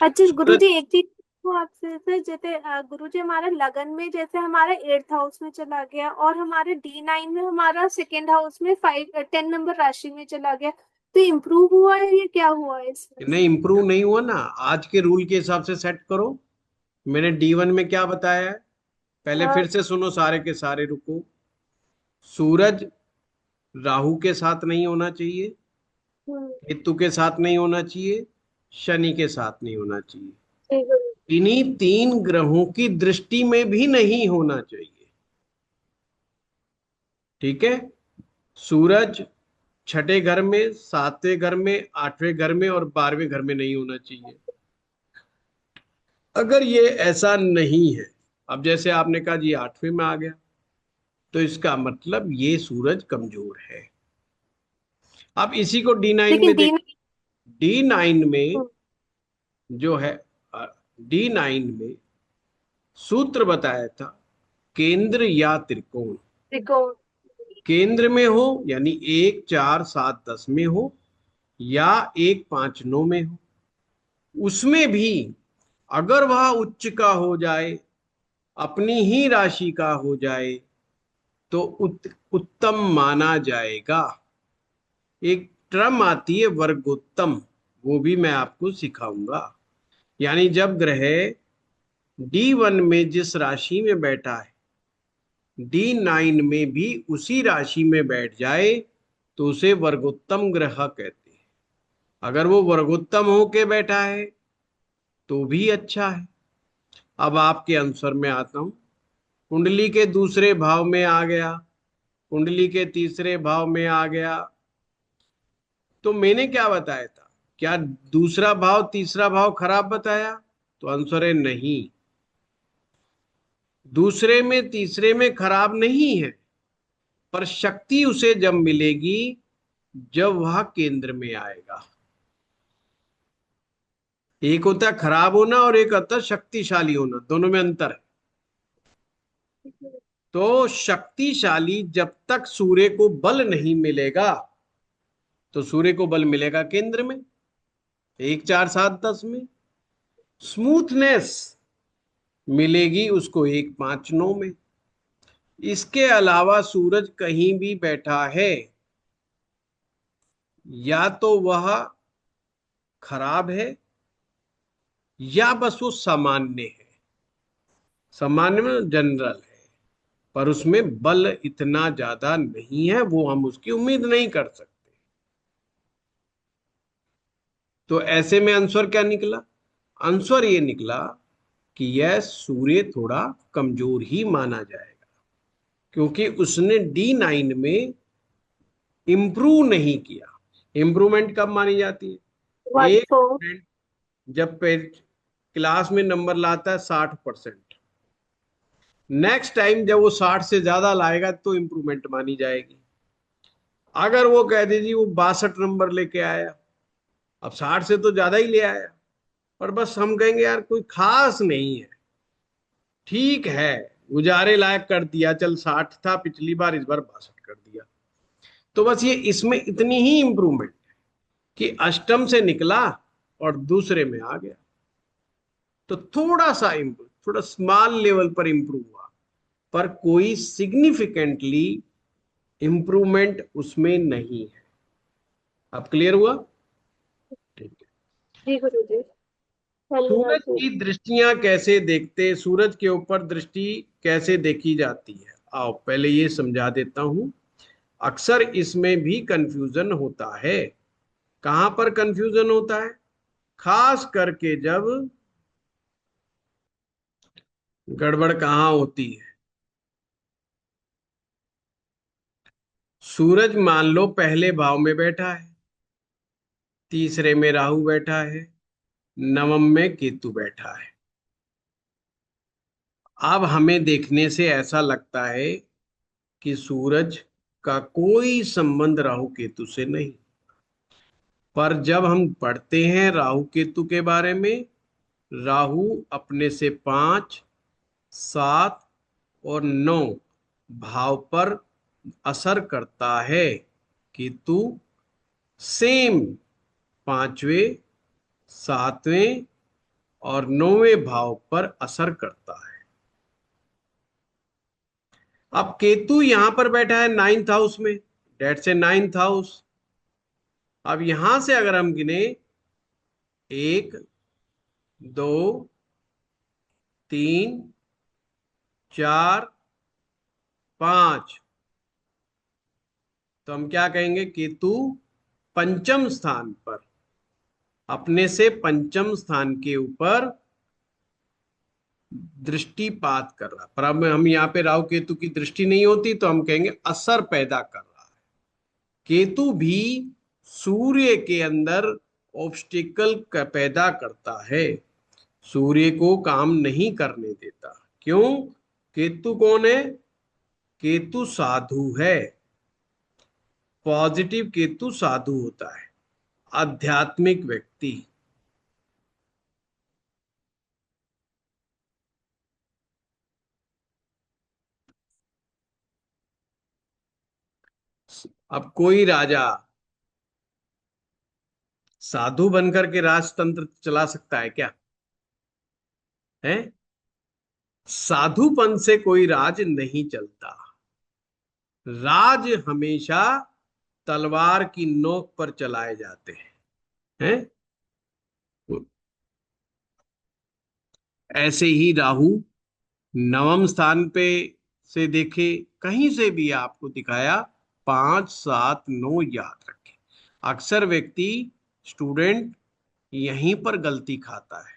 Speaker 6: अच्छा
Speaker 1: सूरज,
Speaker 6: गुरुजी, एक चीज वो आपसे जैसे गुरुजी हमारा लगन में जैसे हमारा 8th हाउस में चला गया, और हमारे D9 में हमारा 2nd हाउस में 10 नंबर राशि में चला गया, तो इम्प्रूव हुआ है या क्या हुआ है इसमें?
Speaker 1: नहीं इंप्रूव नहीं हुआ ना, आज के रूल के हिसाब से सेट करो। मैंने D1 में क्या बताया है, पहले
Speaker 6: हाँ।
Speaker 1: फिर से सुनो सारे के सारे, रुको। सूरज राहु के साथ नहीं होना चाहिए,
Speaker 6: हम्म,
Speaker 1: केतु के साथ नहीं होना चाहिए, शनि के साथ नहीं होना चाहिए,
Speaker 6: ठीक है।
Speaker 1: इन्हीं 3 ग्रहों की दृष्टि में भी नहीं होना चाहिए। ठीक है, सूरज 6ठे घर में, 7वें घर में, 8वें घर में और 12वें घर में नहीं होना चाहिए। अगर ये ऐसा नहीं है, अब जैसे आपने कहा जी 8वें में आ गया, तो इसका मतलब ये सूरज कमजोर है। अब इसी को D9
Speaker 6: लेकिन
Speaker 1: में देख, D9 में
Speaker 6: हम्म,
Speaker 1: जो है, D9 में सूत्र बताया था, केंद्र या त्रिकोण।
Speaker 6: देखो।
Speaker 1: केंद्र में हो यानी 1, 4, 7, 10 में हो, या 1, 5, 9 में हो, उसमें भी अगर वह उच्च का हो जाए, अपनी ही राशि का हो जाए, तो उत्तम माना जाएगा। एक टर्म आती है वर्गोत्तम, वो भी मैं आपको सिखाऊंगा। यानी जब ग्रह D1 में जिस राशि में बैठा है, D9 में भी उसी राशि में बैठ जाए, तो उसे वर्गोत्तम ग्रह कहते हैं। अगर वो वर्गोत्तम होके बैठा है तो भी अच्छा है। अब आपके आंसर में आता हूं, कुंडली के दूसरे भाव में आ गया, कुंडली के तीसरे भाव में आ गया, तो मैंने क्या बताया था, क्या दूसरा भाव तीसरा भाव खराब बताया? तो आंसर है नहीं, दूसरे में तीसरे में खराब नहीं है, पर शक्ति उसे जब मिलेगी जब वह केंद्र में आएगा। एक होता है खराब होना और एक होता है शक्तिशाली होना, दोनों में अंतर है। तो शक्तिशाली, जब तक सूर्य को बल नहीं मिलेगा, तो सूर्य को बल मिलेगा केंद्र में, 1, 4, 7, 10 में। स्मूथनेस मिलेगी उसको 1, 5, 9 में। इसके अलावा सूरज कहीं भी बैठा है, या तो वह खराब है या बस वो सामान्य है। सामान्य में जनरल है, पर उसमें बल इतना ज्यादा नहीं है, वो हम उसकी उम्मीद नहीं कर सकते। तो ऐसे में आंसर क्या निकला? आंसर ये निकला कि यह सूर्य थोड़ा कमजोर ही माना जाएगा, क्योंकि उसने D9 में इंप्रूव नहीं किया। इंप्रूवमेंट कब मानी जाती है? एक
Speaker 6: 1-4।
Speaker 1: स्टूडेंट जब क्लास में नंबर लाता है 60%, नेक्स्ट टाइम जब वो 60 से ज्यादा लाएगा तो इंप्रूवमेंट मानी जाएगी। अगर वो कह दे जी वो 62 नंबर लेके आया, अब 60 से तो ज्यादा ही ले आया, पर बस हम कहेंगे यार कोई खास नहीं है, ठीक है, गुजारे लायक कर दिया, चल 60 था पिछली बार, इस बार 62 कर दिया। तो बस ये इसमें इतनी ही इंप्रूवमेंट है कि अष्टम से निकला और दूसरे में आ गया, तो थोड़ा सा इंप्रूव, थोड़ा स्मॉल लेवल पर इंप्रूव हुआ, पर कोई सिग्निफिकेंटली इंप्रूवमेंट उसमें नहीं है। अब क्लियर हुआ? ठीक है।
Speaker 6: जी गुरुजी,
Speaker 1: सूरज
Speaker 6: धन्यवाद।
Speaker 1: की दृष्टियां कैसे देखते, सूरज के ऊपर दृष्टि कैसे देखी जाती है? आओ पहले ये समझा देता हूं। अक्सर इसमें भी कंफ्यूजन होता है। कहां पर कंफ्यूजन होता है? खास करके जब गड़बड़ कहां होती है? सूरज मान लो पहले भाव में बैठा है, तीसरे में राहु बैठा है, नवम में केतु बैठा है। अब हमें देखने से ऐसा लगता है कि सूरज का कोई संबंध राहु केतु से नहीं। पर जब हम पढ़ते हैं राहु केतु के बारे में, राहु अपने से 5, 7 और 9 भाव पर असर करता है। केतु सेम 5वें, 7वें और 9वें भाव पर असर करता है। अब केतु यहां पर बैठा है 9th हाउस में, डेट से 9th हाउस। अब यहां से अगर हम गिने 1, 2, 3, 4, 5, तो हम क्या कहेंगे? केतु पंचम स्थान पर, अपने से पंचम स्थान के ऊपर दृष्टिपात कर रहा। पर अब हम यहाँ पे राहु केतु की दृष्टि नहीं होती तो हम कहेंगे असर पैदा कर रहा है। केतु भी सूर्य के अंदर ऑब्स्टिकल पैदा करता है, सूर्य को काम नहीं करने देता। क्यों? केतु कौन है? केतु साधु है। पॉजिटिव केतु साधु होता है, आध्यात्मिक व्यक्ति। अब कोई राजा साधु बनकर के राजतंत्र चला सकता है क्या? है? साधुपन से कोई राज नहीं चलता। राज हमेशा तलवार की नोक पर चलाए जाते हैं। ऐसे ही राहु नवम स्थान पे से देखे, कहीं से भी आपको दिखाया 5, 7, 9 याद रखें। अक्सर व्यक्ति, स्टूडेंट यहीं पर गलती खाता है।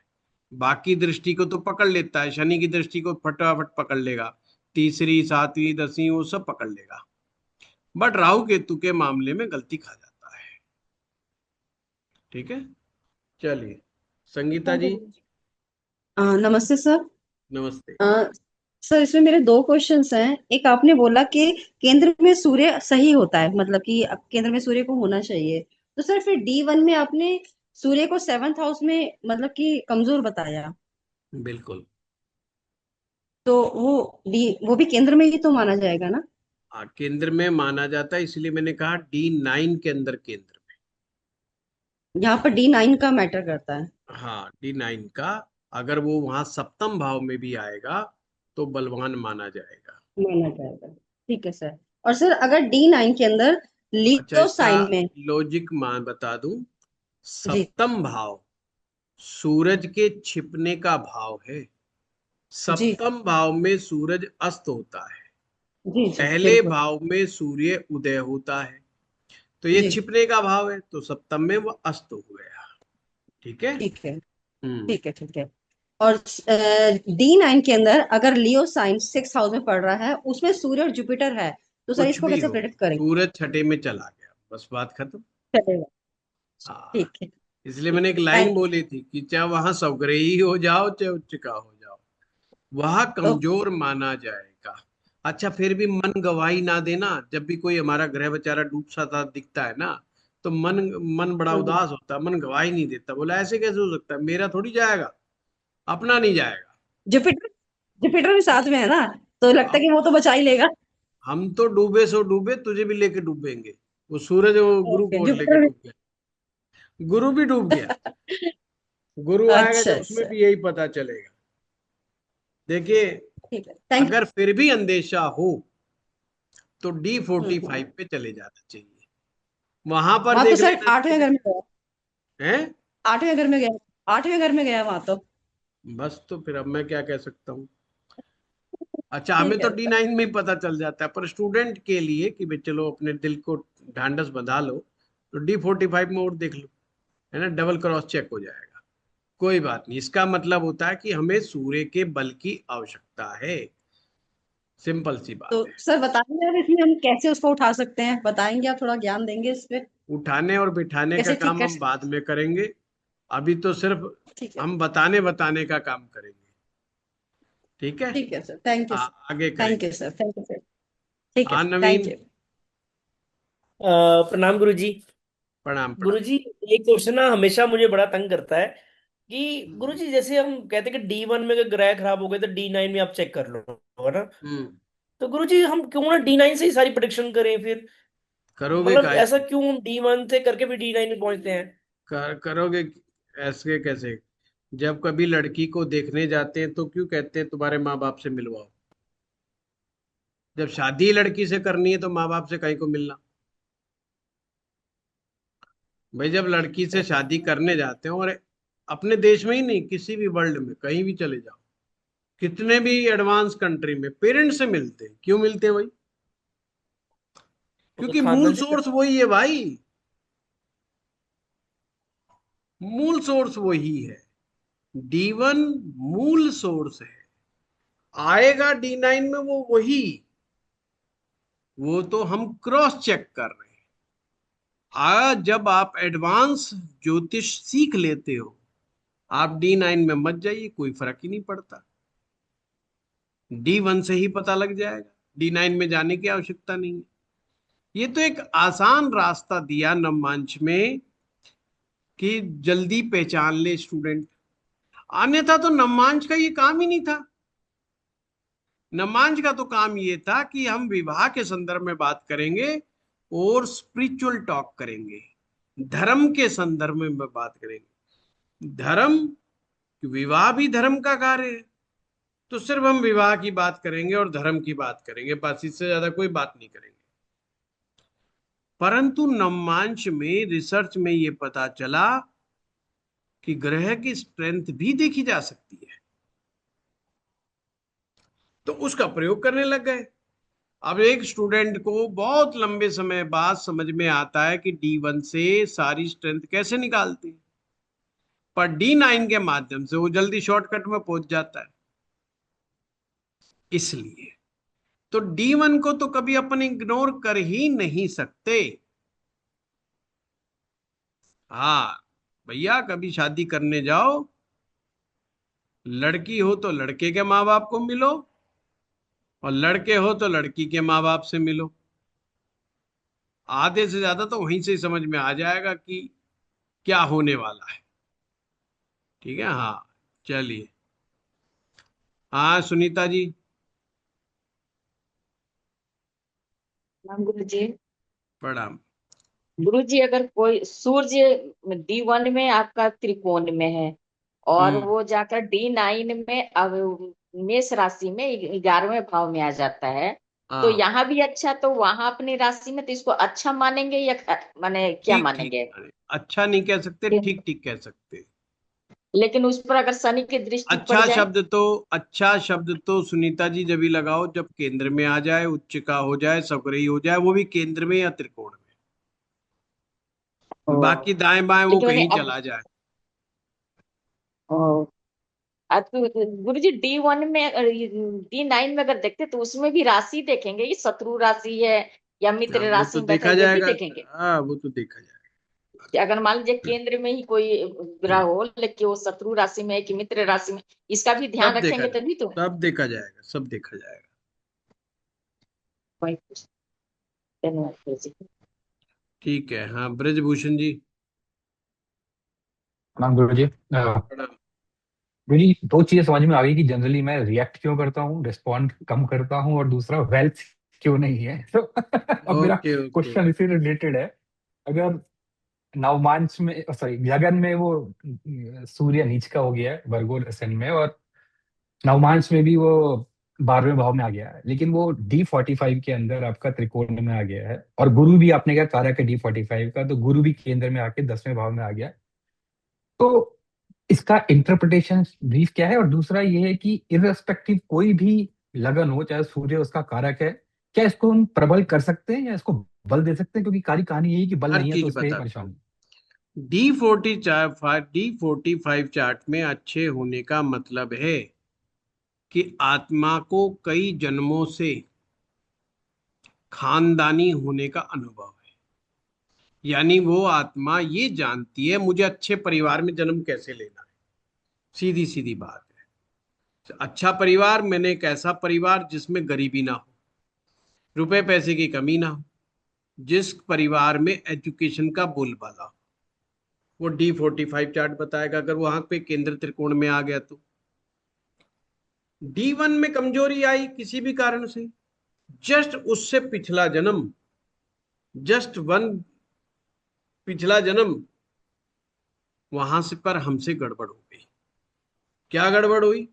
Speaker 1: बाकी दृष्टि को तो पकड़ लेता है, शनि की दृष्टि को फटाफट पकड़ लेगा, तीसरी, 7वीं, 10वीं वो सब पकड़ लेगा, बट राहु केतु के मामले में गलती खा जाता है। ठीक है, चलिए संगीता जी।
Speaker 8: नमस्ते सर।
Speaker 1: नमस्ते।
Speaker 8: सर इसमें मेरे दो क्वेश्चंस हैं। एक आपने बोला कि केंद्र में सूर्य सही होता है, मतलब कि केंद्र में सूर्य को होना चाहिए, तो सर फिर D1 में आपने सूर्य को 7th हाउस में मतलब कि कमजोर बताया,
Speaker 1: बिल्कुल।
Speaker 8: तो वो भी केंद्र में ही तो माना जाएगा ना?
Speaker 1: केंद्र में माना जाता है, इसलिए मैंने कहा D9 के अंदर केंद्र में।
Speaker 8: यहाँ पर D9 का मैटर करता है।
Speaker 1: हाँ, D9 का अगर वो वहां सप्तम भाव में भी आएगा तो बलवान माना जाएगा।
Speaker 8: माना जाएगा, ठीक है सर। और सर अगर D9 के अंदर
Speaker 1: अच्छा,
Speaker 8: लियो
Speaker 1: इसका
Speaker 8: साइन में,
Speaker 1: लॉजिक मान बता दूं।
Speaker 8: जी
Speaker 1: सप्तम भाव सूरज के छिपने का भाव है।
Speaker 8: जी
Speaker 1: सप्तम भाव में सूरज अस्त होता है,
Speaker 8: जी जी
Speaker 1: पहले
Speaker 8: बिल्कुल
Speaker 1: भाव में सूर्य उदय होता है, तो ये
Speaker 8: जी,
Speaker 1: छिपने का भाव है, तो सप्तम में वो अस्त हो गया। ठीक है।
Speaker 8: ठीक है
Speaker 1: हम्म।
Speaker 8: ठीक है ठीक है। और D9 के अंदर अगर लियो साइन 6th हाउस में पड़ रहा है, उसमें सूर्य और जुपिटर है, तो सर
Speaker 1: कुछ
Speaker 8: इसको
Speaker 1: भी
Speaker 8: कैसे
Speaker 1: हो,
Speaker 8: प्रेडिक्ट करेंगे?
Speaker 1: सूरज छठे में चला गया, बस बात खत्म।
Speaker 8: चलेगा,
Speaker 1: हाँ,
Speaker 8: ठीक है
Speaker 1: इसलिए
Speaker 8: ठीक
Speaker 1: मैंने
Speaker 8: है,
Speaker 1: एक लाइन
Speaker 8: थैंक
Speaker 1: बोली थी कि चाहे वहां सवग्रही हो जाओ चाहे उच्च का हो जाओ, वह
Speaker 8: यू।
Speaker 1: कमजोर माना जाएगा। अच्छा, फिर भी मन गवाही ना देना। जब भी कोई हमारा ग्रह बेचारा डूब सा था दिखता है ना, तो मन मन बड़ा उदास होता है, मन गवाही नहीं देता। बोला ऐसे कैसे हो सकता है, मेरा थोड़ी जाएगा, अपना नहीं जाएगा।
Speaker 8: जुपिटर जुपिटर भी साथ में है ना, तो लगता है
Speaker 1: अब
Speaker 8: कि वो तो बचा ही लेगा।
Speaker 1: हम तो डूबे सो डूबे, तुझे भी लेके डूबेंगे। वो सूरज वो गुरु
Speaker 8: ओके,
Speaker 1: को लेके
Speaker 8: जुपिटर भी।
Speaker 1: डूब गया, गुरु भी डूब गया। गुरु आएगा
Speaker 8: अच्छा
Speaker 1: जब उसमें
Speaker 8: अच्छा,
Speaker 1: भी यही पता चलेगा। देखिए,
Speaker 8: ठीक है, थैंक
Speaker 1: अगर फिर भी अंदेशा हो तो
Speaker 8: यू।
Speaker 1: D45 पे चले जाना चाहिए। वहां पर
Speaker 8: वहां तो
Speaker 1: देख
Speaker 8: सर
Speaker 1: लेना
Speaker 8: 8वें घर में गया,
Speaker 1: है।
Speaker 8: 8वें घर में गया, 8वें घर में गया वहां तो।
Speaker 1: बस, तो फिर अब मैं क्या कह सकता हूँ। अच्छा, हमें
Speaker 8: ठीक
Speaker 1: तो
Speaker 8: है सर।
Speaker 1: D9 में ही पता चल जाता है, पर स्टूडेंट के लिए कि भाई चलो अपने दिल को ढांढस बंधा लो, तो D45 में और देख लो, है ना, डबल क्रॉस चेक हो जाएगा। कोई बात नहीं, इसका मतलब होता है कि हमें सूर्य के बल की आवश्यकता है। सिंपल सी
Speaker 8: तो
Speaker 1: बात है।
Speaker 8: सर बताएंगे आप इसमें हम कैसे उसको उठा सकते हैं, बताएंगे आप, थोड़ा ज्ञान देंगे इस पे,
Speaker 1: उठाने और बिठाने का
Speaker 8: कैसे ठीक
Speaker 1: काम
Speaker 8: कर
Speaker 1: हम बाद में करेंगे, अभी तो सिर्फ
Speaker 8: ठीक है।
Speaker 1: हम बताने बताने का काम करेंगे। ठीक है।
Speaker 8: ठीक है सर, थैंक यू सर।
Speaker 1: आगे
Speaker 8: थैंक यू
Speaker 1: करेंगे।
Speaker 8: Sir, thank you sir. ठीक है
Speaker 1: हाँ
Speaker 8: सर, थैंक
Speaker 1: नवीन।
Speaker 8: यू।
Speaker 9: प्रणाम गुरुजी।
Speaker 1: प्रणाम प्रणाम।
Speaker 9: गुरुजी, एक क्वेश्चन ना हमेशा मुझे बड़ा तंग करता है कि गुरुजी जैसे हम कहते हैं कि D1 में अगर ग्रह खराब हो गए तो D9 में आप चेक कर लो, है ना।
Speaker 1: हम्म।
Speaker 9: तो गुरुजी हम क्यों ना D9 से ही सारी प्रेडिक्शन करें फिर,
Speaker 1: करोगे
Speaker 9: मतलब
Speaker 1: काहे
Speaker 9: ऐसा
Speaker 1: से?
Speaker 9: क्यों D1 से करके भी D9 में पहुंचते हैं।
Speaker 1: करोगे ऐसे कैसे? जब कभी लड़की को देखने जाते हैं तो क्यों कहते हैं तुम्हारे माँ बाप से मिलवाओ? जब शादी लड़की से करनी है तो माँ बाप से कहीं को मिलना? भाई जब लड़की से शादी करने जाते हो, और अपने देश में ही नहीं, किसी भी वर्ल्ड में कहीं भी चले जाओ, कितने भी एडवांस कंट्री में पेरेंट्स से मिलते हैं। क्यों मिलते हैं भाई?
Speaker 9: वो तो
Speaker 1: क्योंकि मूल
Speaker 9: खानदान से
Speaker 1: सोर्स वही है भाई, मूल सोर्स वही है। D1 मूल सोर्स है, आएगा D9 में वो वही, वो तो हम क्रॉस चेक कर रहे हैं। आज जब आप एडवांस ज्योतिष सीख लेते हो, आप D9 में मत जाइए, कोई फर्क ही नहीं पड़ता, D1 से ही पता लग जाएगा, D9 में जाने की आवश्यकता नहीं है। ये तो एक आसान रास्ता दिया नवमांश में कि जल्दी पहचान ले स्टूडेंट, अन्यथा तो नवमांश का ये काम ही नहीं था। नवमांश का तो काम ये था कि हम विवाह के संदर्भ में बात करेंगे और स्पिरिचुअल टॉक करेंगे, धर्म के संदर्भ में बात करेंगे। धर्म, विवाह भी धर्म का कार्य है, तो सिर्फ हम विवाह की बात करेंगे और धर्म की बात करेंगे, बस, इससे ज्यादा कोई बात नहीं करेंगे। परंतु नवमांश में रिसर्च में ये पता चला कि ग्रह की स्ट्रेंथ भी देखी जा सकती है, तो उसका प्रयोग करने लग गए। अब एक स्टूडेंट को बहुत लंबे समय बाद समझ में आता है कि D1 से सारी स्ट्रेंथ कैसे निकालते हैं, पर D9 के माध्यम से वो जल्दी शॉर्टकट में पहुंच जाता है। इसलिए तो D1 को तो कभी अपन इग्नोर कर ही नहीं सकते। हाँ भैया, कभी शादी करने जाओ, लड़की हो तो लड़के के माँ बाप को मिलो, और लड़के हो तो लड़की के माँ बाप से मिलो। आधे से ज्यादा तो वहीं से ही समझ में आ जाएगा कि क्या होने वाला है। ठीक है। हाँ चलिए। हाँ सुनीता जी।
Speaker 10: प्रणाम गुरु जी।
Speaker 1: प्रणाम।
Speaker 10: गुरु जी, अगर कोई सूर्य D1 में आपका त्रिकोण में है और
Speaker 1: हम्म।
Speaker 10: वो जाकर D9 में अब मेष राशि में 11वें भाव में आ जाता है, तो
Speaker 1: हाँ
Speaker 10: यहाँ भी अच्छा, तो वहां अपनी राशि में तो इसको अच्छा मानेंगे या माने क्या
Speaker 1: ठीक ठीक,
Speaker 10: मानेंगे।
Speaker 1: अरे अच्छा नहीं कह सकते, ठीक ठीक कह सकते।
Speaker 10: लेकिन उस पर अगर शनि की दृष्टि पड़
Speaker 1: अच्छा
Speaker 10: जाए।
Speaker 1: शब्द तो, अच्छा शब्द तो सुनीता जी जब ही लगाओ जब केंद्र में आ जाए, उच्च का हो जाए, सवग्रही हो जाए, वो भी केंद्र में या त्रिकोण में,
Speaker 10: ओ,
Speaker 1: बाकी दाएं बाएं वो
Speaker 10: लेकिन मैंने
Speaker 1: कहीं
Speaker 10: अब
Speaker 1: चला जाए।
Speaker 10: गुरु जी D1 में D9 में अगर देखते तो उसमें भी राशि देखेंगे, ये शत्रु राशि है या
Speaker 1: हाँ
Speaker 10: मित्र
Speaker 1: वो
Speaker 10: राशि
Speaker 1: तो
Speaker 10: में बैठा
Speaker 1: देखा
Speaker 10: है, ये भी
Speaker 1: जाएगा।
Speaker 10: देखेंगे।
Speaker 1: हाँ वो तो देखा जाएगा।
Speaker 10: कि अगर मान लीजिए केंद्र में ही कोई ग्रह हो लेकिन वो शत्रु राशि में है कि मित्र राशि में, इसका भी ध्यान
Speaker 1: सब देखा
Speaker 10: रखेंगे
Speaker 1: जाएगा,
Speaker 10: तभी तो।
Speaker 1: सब देखा जाएगा, सब देखा जाएगा।
Speaker 10: धन्यवाद गुरु जी।
Speaker 1: ठीक है। हाँ ब्रजभूषण जी।
Speaker 2: प्रणाम गुरु जी।
Speaker 1: प्रणाम।
Speaker 2: गुरु जी, दो चीजें समझ में आ गई कि जनरली मैं रिएक्ट क्यों करता हूँ, रिस्पॉन्ड कम करता हूँ, और दूसरा वेल्थ क्यों नहीं है। तो अब मेरा
Speaker 1: ओके ओके।
Speaker 2: क्वेश्चन इसी रिलेटेड है। अगर नवमांश में, सॉरी, लगन में वो सूर्य नीच का हो गया है वर्गो सन में, और नवमांश में भी वो 12वें भाव में आ गया है, लेकिन वो D45 के अंदर आपका त्रिकोण में आ गया है, और गुरु भी आपने कहा कारक है D45 का, तो गुरु भी केंद्र में आके 10वें भाव में आ गया। तो इसका इंटरप्रिटेशन ब्रीफ क्या है, और दूसरा ये है कि इररेस्पेक्टिव कोई भी लगन हो, चाहे सूर्य उसका कारक है, क्या इसको हम प्रबल कर सकते हैं या इसको बल दे सकते हैं? क्योंकि सारी कहानी यही कि बल
Speaker 1: हर
Speaker 2: नहीं है तो
Speaker 1: चीज
Speaker 2: उसमें ही
Speaker 1: बताता
Speaker 2: परेशान
Speaker 1: हूँ।
Speaker 2: है।
Speaker 1: D45 चार्ट में अच्छे होने का मतलब है कि आत्मा को कई जन्मों से खानदानी होने का अनुभव है। यानी वो आत्मा ये जानती है मुझे अच्छे परिवार में जन्म कैसे लेना है। सीधी सीधी बात है। अच्छा परिवार, मैंने एक ऐसा परिवार जिसमें गरीबी ना हो, रुपए पैसे की कमी ना हो, जिस परिवार में एजुकेशन का बोलबाला हो। वो D45 चार्ट बताएगा। अगर वहां पे केंद्र त्रिकोण में आ गया तो D1 में कमजोरी आई किसी भी कारण से, जस्ट उससे पिछला जन्म, जस्ट वन पिछला जन्म, वहां से पर हमसे गड़बड़ हो गई। क्या गड़बड़ हुई?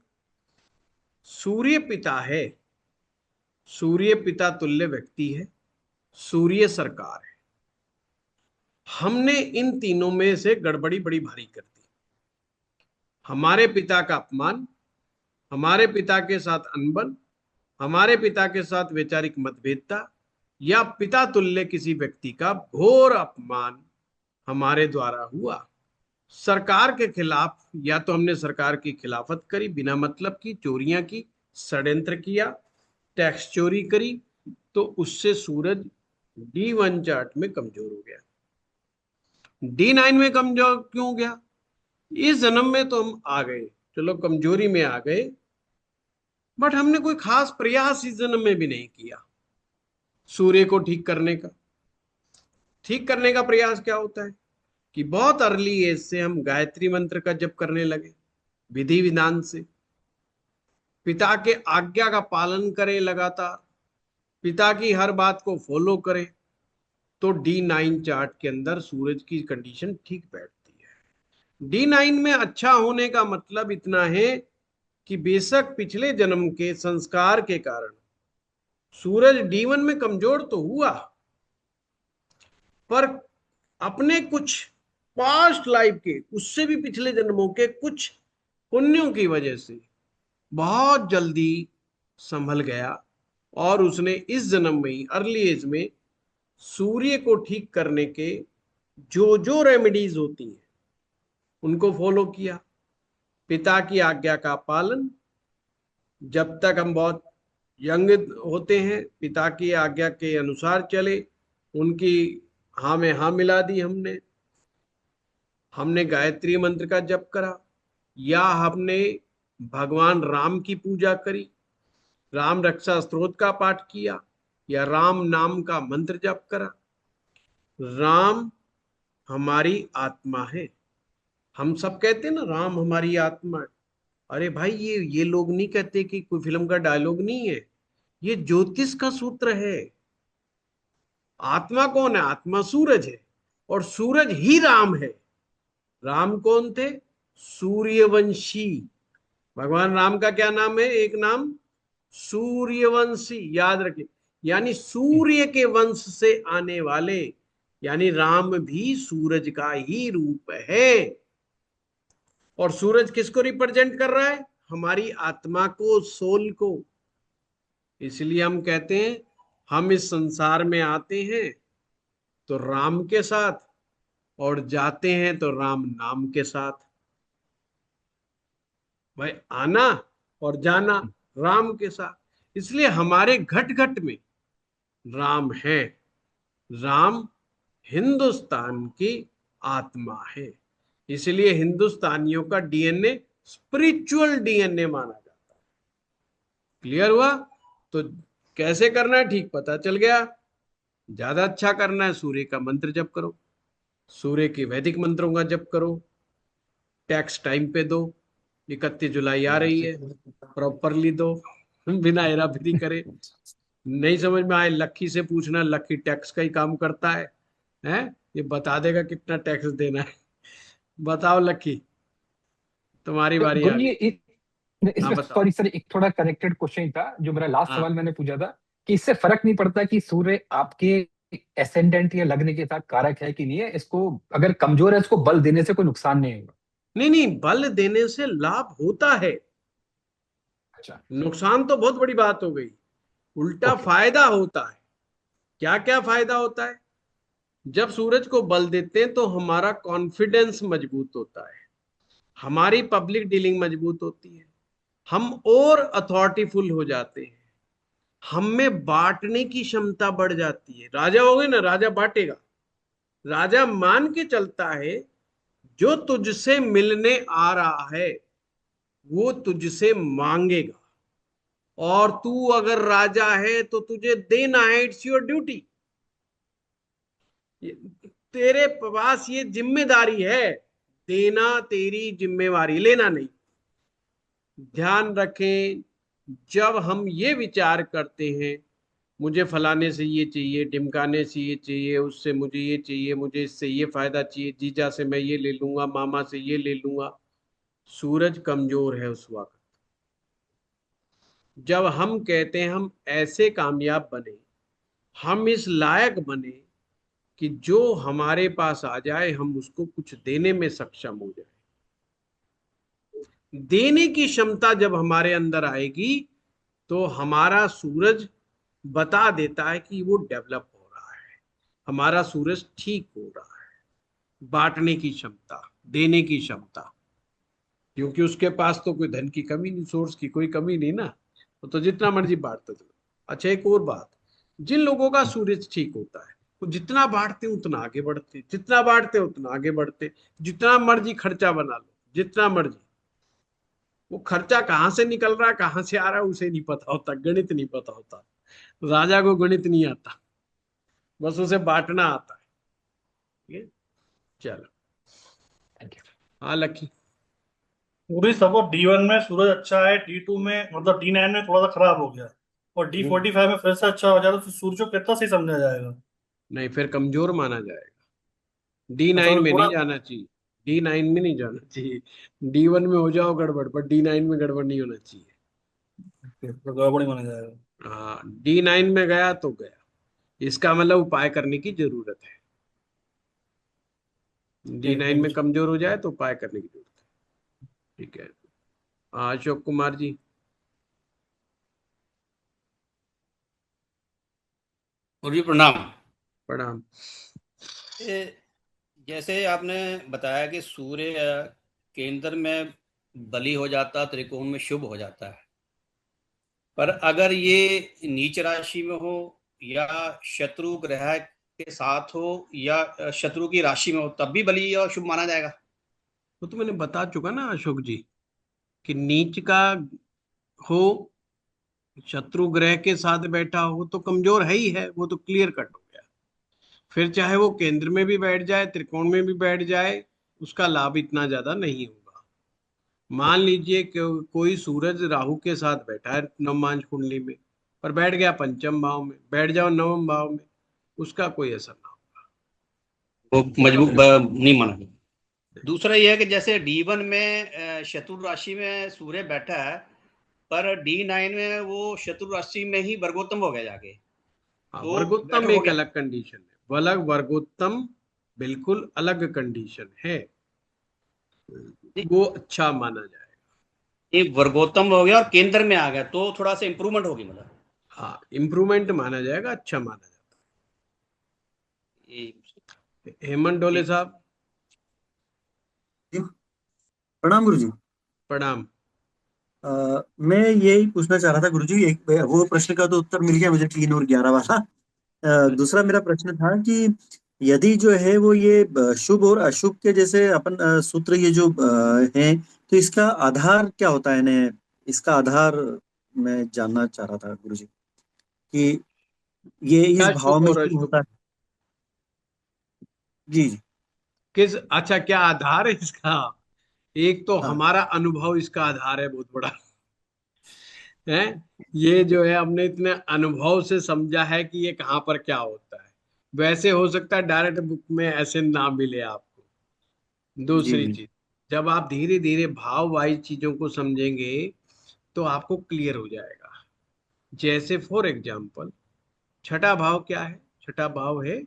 Speaker 1: सूर्य पिता है, सूर्य पिता तुल्य व्यक्ति है, सूर्य सरकार है। हमने इन तीनों में से गड़बड़ी बड़ी भारी कर दी। हमारे पिता का अपमान, हमारे पिता के साथ अनबन, हमारे पिता के साथ वैचारिक मतभेदता, या पिता तुल्य किसी व्यक्ति का घोर अपमान हमारे द्वारा हुआ। सरकार के खिलाफ, या तो हमने सरकार की खिलाफत करी, बिना मतलब की चोरियां की, षड्यंत्र किया, टैक्स चोरी करी, तो उससे सूरज D1 चार्ट में कमजोर हो गया। D9 में कमजोर क्यों हो गया? इस जन्म में तो हम आ गए, चलो कमजोरी में आ गए, बट हमने कोई खास प्रयास इस जन्म में भी नहीं किया सूर्य को ठीक करने का। ठीक करने का प्रयास क्या होता है कि बहुत अर्ली एज से हम गायत्री मंत्र का जप करने लगे, विधि विधान से। पिता के आज्ञा का पालन करें लगातार, पिता की हर बात को फॉलो करें, तो D9 चार्ट के अंदर सूरज की कंडीशन ठीक बैठती है। D9 में अच्छा होने का मतलब इतना है कि बेशक पिछले जन्म के संस्कार के कारण सूरज D1 में कमजोर तो हुआ, पर अपने कुछ पास्ट लाइफ के, उससे भी पिछले जन्मों के कुछ पुण्यों की वजह से बहुत जल्दी संभल गया, और उसने इस जन्म में ही अर्ली एज में सूर्य को ठीक करने के जो जो रेमेडीज होती हैं उनको फॉलो किया। पिता की आज्ञा का पालन, जब तक हम बहुत यंग होते हैं पिता की आज्ञा के अनुसार चले, उनकी हाँ में हाँ मिला दी हमने गायत्री मंत्र का जप करा, या हमने भगवान राम की पूजा करी, राम रक्षा स्तोत्र का पाठ किया, या राम नाम का मंत्र जप करा। राम हमारी आत्मा है। हम सब कहते हैं ना राम हमारी आत्मा है। अरे भाई, ये लोग नहीं कहते कि कोई फिल्म का डायलॉग नहीं है, ये ज्योतिष का सूत्र है। आत्मा कौन है? आत्मा सूरज है, और सूरज ही राम है। राम कौन थे? सूर्यवंशी। भगवान राम का क्या नाम है? एक नाम सूर्यवंशी, याद रखिए। यानी सूर्य के वंश से आने वाले, यानी राम भी सूरज का ही रूप है। और सूरज किसको रिप्रेजेंट कर रहा है? हमारी आत्मा को, सोल को। इसलिए हम कहते हैं हम इस संसार में आते हैं तो राम के साथ, और जाते हैं तो राम नाम के साथ। भाई, आना और जाना राम के साथ। इसलिए हमारे घट घट में राम है। राम हिंदुस्तान की आत्मा है। इसलिए हिंदुस्तानियों का डीएनए स्पिरिचुअल डीएनए माना जाता है। क्लियर हुआ? तो कैसे करना है ठीक पता चल गया। ज्यादा अच्छा करना है, सूर्य का मंत्र जप करो, सूर्य के वैदिक मंत्रों का जप करो, टैक्स टाइम पे दो। 31 जुलाई आ रही है, प्रॉपरली दो, बिना हेरा फेरी करे। नहीं समझ में आए लक्की से पूछना, लक्की टैक्स का ही काम करता है, ये बता देगा कितना टैक्स देना है। बताओ लक्की, तुम्हारी बारी आ
Speaker 2: गुरु जी,
Speaker 1: गई। हाँ,
Speaker 2: इसमें
Speaker 1: बताओ।
Speaker 2: सॉरी सर, एक थोड़ा कनेक्टेड क्वेश्चन था जो मेरा लास्ट
Speaker 1: हाँ।
Speaker 2: सवाल मैंने पूछा था कि इससे फर्क नहीं पड़ता कि सूर्य आपके एसेंडेंट या लग्न के साथ कारक है कि नहीं है, इसको अगर कमजोर है इसको बल देने से कोई नुकसान नहीं होगा?
Speaker 1: नहीं, बल देने से लाभ होता है।
Speaker 2: अच्छा।
Speaker 1: नुकसान तो बहुत बड़ी बात हो गई, उल्टा
Speaker 2: ओके।
Speaker 1: फायदा होता है। क्या क्या फायदा होता है? जब सूरज को बल देते हैं तो हमारा कॉन्फिडेंस मजबूत होता है, हमारी पब्लिक डीलिंग मजबूत होती है, हम और अथॉरिटीफुल हो जाते हैं, हम में बांटने की क्षमता बढ़ जाती है। राजा हो गए ना, राजा बांटेगा। राजा मान के चलता है जो तुझसे मिलने आ रहा है वो तुझसे मांगेगा, और तू अगर राजा है तो तुझे देना है, इट्स योर ड्यूटी। तेरे पास ये जिम्मेदारी है, देना तेरी जिम्मेवारी, लेना नहीं। ध्यान रखें, जब हम ये विचार करते हैं मुझे फलाने से ये चाहिए, ढिमकाने से ये चाहिए, उससे मुझे ये चाहिए, मुझे इससे ये फायदा चाहिए, जीजा से मैं ये ले लूंगा, मामा से ये ले लूंगा, सूरज कमजोर है उस वक्त। जब हम कहते हैं हम ऐसे कामयाब बने, हम इस लायक बने कि जो हमारे पास आ जाए हम उसको कुछ देने में सक्षम हो जाए, देने की क्षमता जब हमारे अंदर आएगी तो हमारा सूरज बता देता है कि वो डेवलप हो रहा है, हमारा सूरज ठीक हो रहा है। बांटने की क्षमता, देने की क्षमता, क्योंकि उसके पास तो कोई धन की कमी नहीं, सोर्स की कोई कमी नहीं ना, वो तो जितना मर्जी बांटते चलो। अच्छा, एक और बात, जिन लोगों का सूरज ठीक होता है वो जितना बांटते उतना आगे बढ़ते, जितना बांटते उतना आगे बढ़ते, जितना मर्जी खर्चा बना लो, जितना मर्जी, वो खर्चा कहाँ से निकल रहा है कहाँ से आ रहा है उसे नहीं पता होता, गणित नहीं पता होता। राजा को गणित नहीं आता, बस उसे बांटना आता है। ठीक है, चलो।
Speaker 2: Thank you.
Speaker 1: हाँ लकी।
Speaker 5: पूरी सपोज D1 में सूरज अच्छा है, D2 में मतलब D9 में थोड़ा सा खराब हो गया, और D45 में फिर से अच्छा हो जाए, तो फिर सूरज को कितना सही समझा जाएगा?
Speaker 1: नहीं, फिर कमजोर माना जाएगा,
Speaker 5: अच्छा,
Speaker 1: D9
Speaker 5: तो
Speaker 1: में
Speaker 5: पूरा
Speaker 1: नहीं जाना चाहिए, D9 में नहीं जाना चाहिए। D1 में हो जाओ गड़बड़, पर D9 में गड़बड़ नहीं होना चाहिए।
Speaker 5: तो गड़बड़ी माना जाएगा।
Speaker 1: हाँ, D9 में गया तो गया, इसका मतलब उपाय करने की जरूरत है।
Speaker 5: ठीक
Speaker 1: D9
Speaker 5: ठीक
Speaker 1: में
Speaker 5: है।
Speaker 1: कमजोर हो जाए तो उपाय करने की जरूरत है। ठीक है। अशोक कुमार जी।
Speaker 3: गुरुजी प्रणाम।
Speaker 1: प्रणाम।
Speaker 3: ये जैसे आपने बताया कि सूर्य केंद्र में बली हो जाता, त्रिकोण में शुभ हो जाता है, पर अगर ये नीच राशि में हो या शत्रु ग्रह के साथ हो या शत्रु की राशि में हो तब भी बली और शुभ माना जाएगा?
Speaker 1: वो तो मैंने बता चुका ना अशोक जी, कि नीच का हो, शत्रु ग्रह के साथ बैठा हो तो कमजोर है ही है, वो तो क्लियर कट हो गया। फिर चाहे वो केंद्र में भी बैठ जाए, त्रिकोण में भी बैठ जाए, उसका लाभ इतना ज्यादा नहीं होगा। मान लीजिए कि कोई सूरज राहु के साथ बैठा है नवमांश कुंडली में, पर बैठ गया पंचम भाव में, बैठ जाओ नवम भाव में, उसका कोई असर ना
Speaker 3: वो मजबूत नहीं माना जाएगा। दूसरा यह है कि जैसे D1 में शत्रु राशि में सूर्य बैठा है, पर D9 में वो शत्रु राशि में ही वर्गोत्तम हो गया जाके,
Speaker 1: हो।
Speaker 3: तो
Speaker 1: वर्गोत्तम
Speaker 3: बेटर हो
Speaker 1: एक
Speaker 3: गया।
Speaker 1: अलग कंडीशन है, अलग वर्गोत्तम बिल्कुल अलग कंडीशन है, वो अच्छा माना जाए।
Speaker 3: ये वर्गोत्तम हो गया और केंद्र में आ गया तो थोड़ा सा इंप्रूवमेंट होगी, मतलब
Speaker 1: हाँ, इम्प्रूवमेंट माना जाएगा, अच्छा माना जाता
Speaker 3: ये।
Speaker 1: है। हेमंत डोले
Speaker 3: ठीक।
Speaker 1: साहब।
Speaker 4: जी, प्रणाम गुरुजी।
Speaker 1: प्रणाम।
Speaker 4: मैं यही पूछना चाह रहा था गुरुजी, एक वो प्रश्न का तो उत्तर मिल गया मुझे, 3 और 11 वाला। दूसरा मेरा प्रश्न था कि यदि जो है वो ये शुभ और अशुभ के जैसे अपन सूत्र ये जो हैं, तो इसका आधार क्या होता है? ने इसका आधार मैं जानना चाह रहा था गुरुजी, कि ये इस
Speaker 1: क्या
Speaker 4: भाव
Speaker 1: शुभ
Speaker 4: में
Speaker 1: और
Speaker 4: शुभ
Speaker 1: अशुभ?
Speaker 4: होता है। जी जी।
Speaker 1: किस, अच्छा क्या आधार है इसका? एक तो
Speaker 4: हाँ
Speaker 1: हमारा अनुभव इसका आधार है बहुत बड़ा, है। ये जो है हमने इतने अनुभव से समझा है कि ये कहाँ पर क्या होता है। वैसे हो सकता है डायरेक्ट बुक में ऐसे ना मिले आपको।
Speaker 4: जी
Speaker 1: दूसरी
Speaker 4: जी।
Speaker 1: चीज, जब आप धीरे धीरे भाव वाइज चीजों को समझेंगे तो आपको क्लियर हो जाएगा। जैसे फॉर एग्जाम्पल, छठा भाव क्या है? छठा भाव है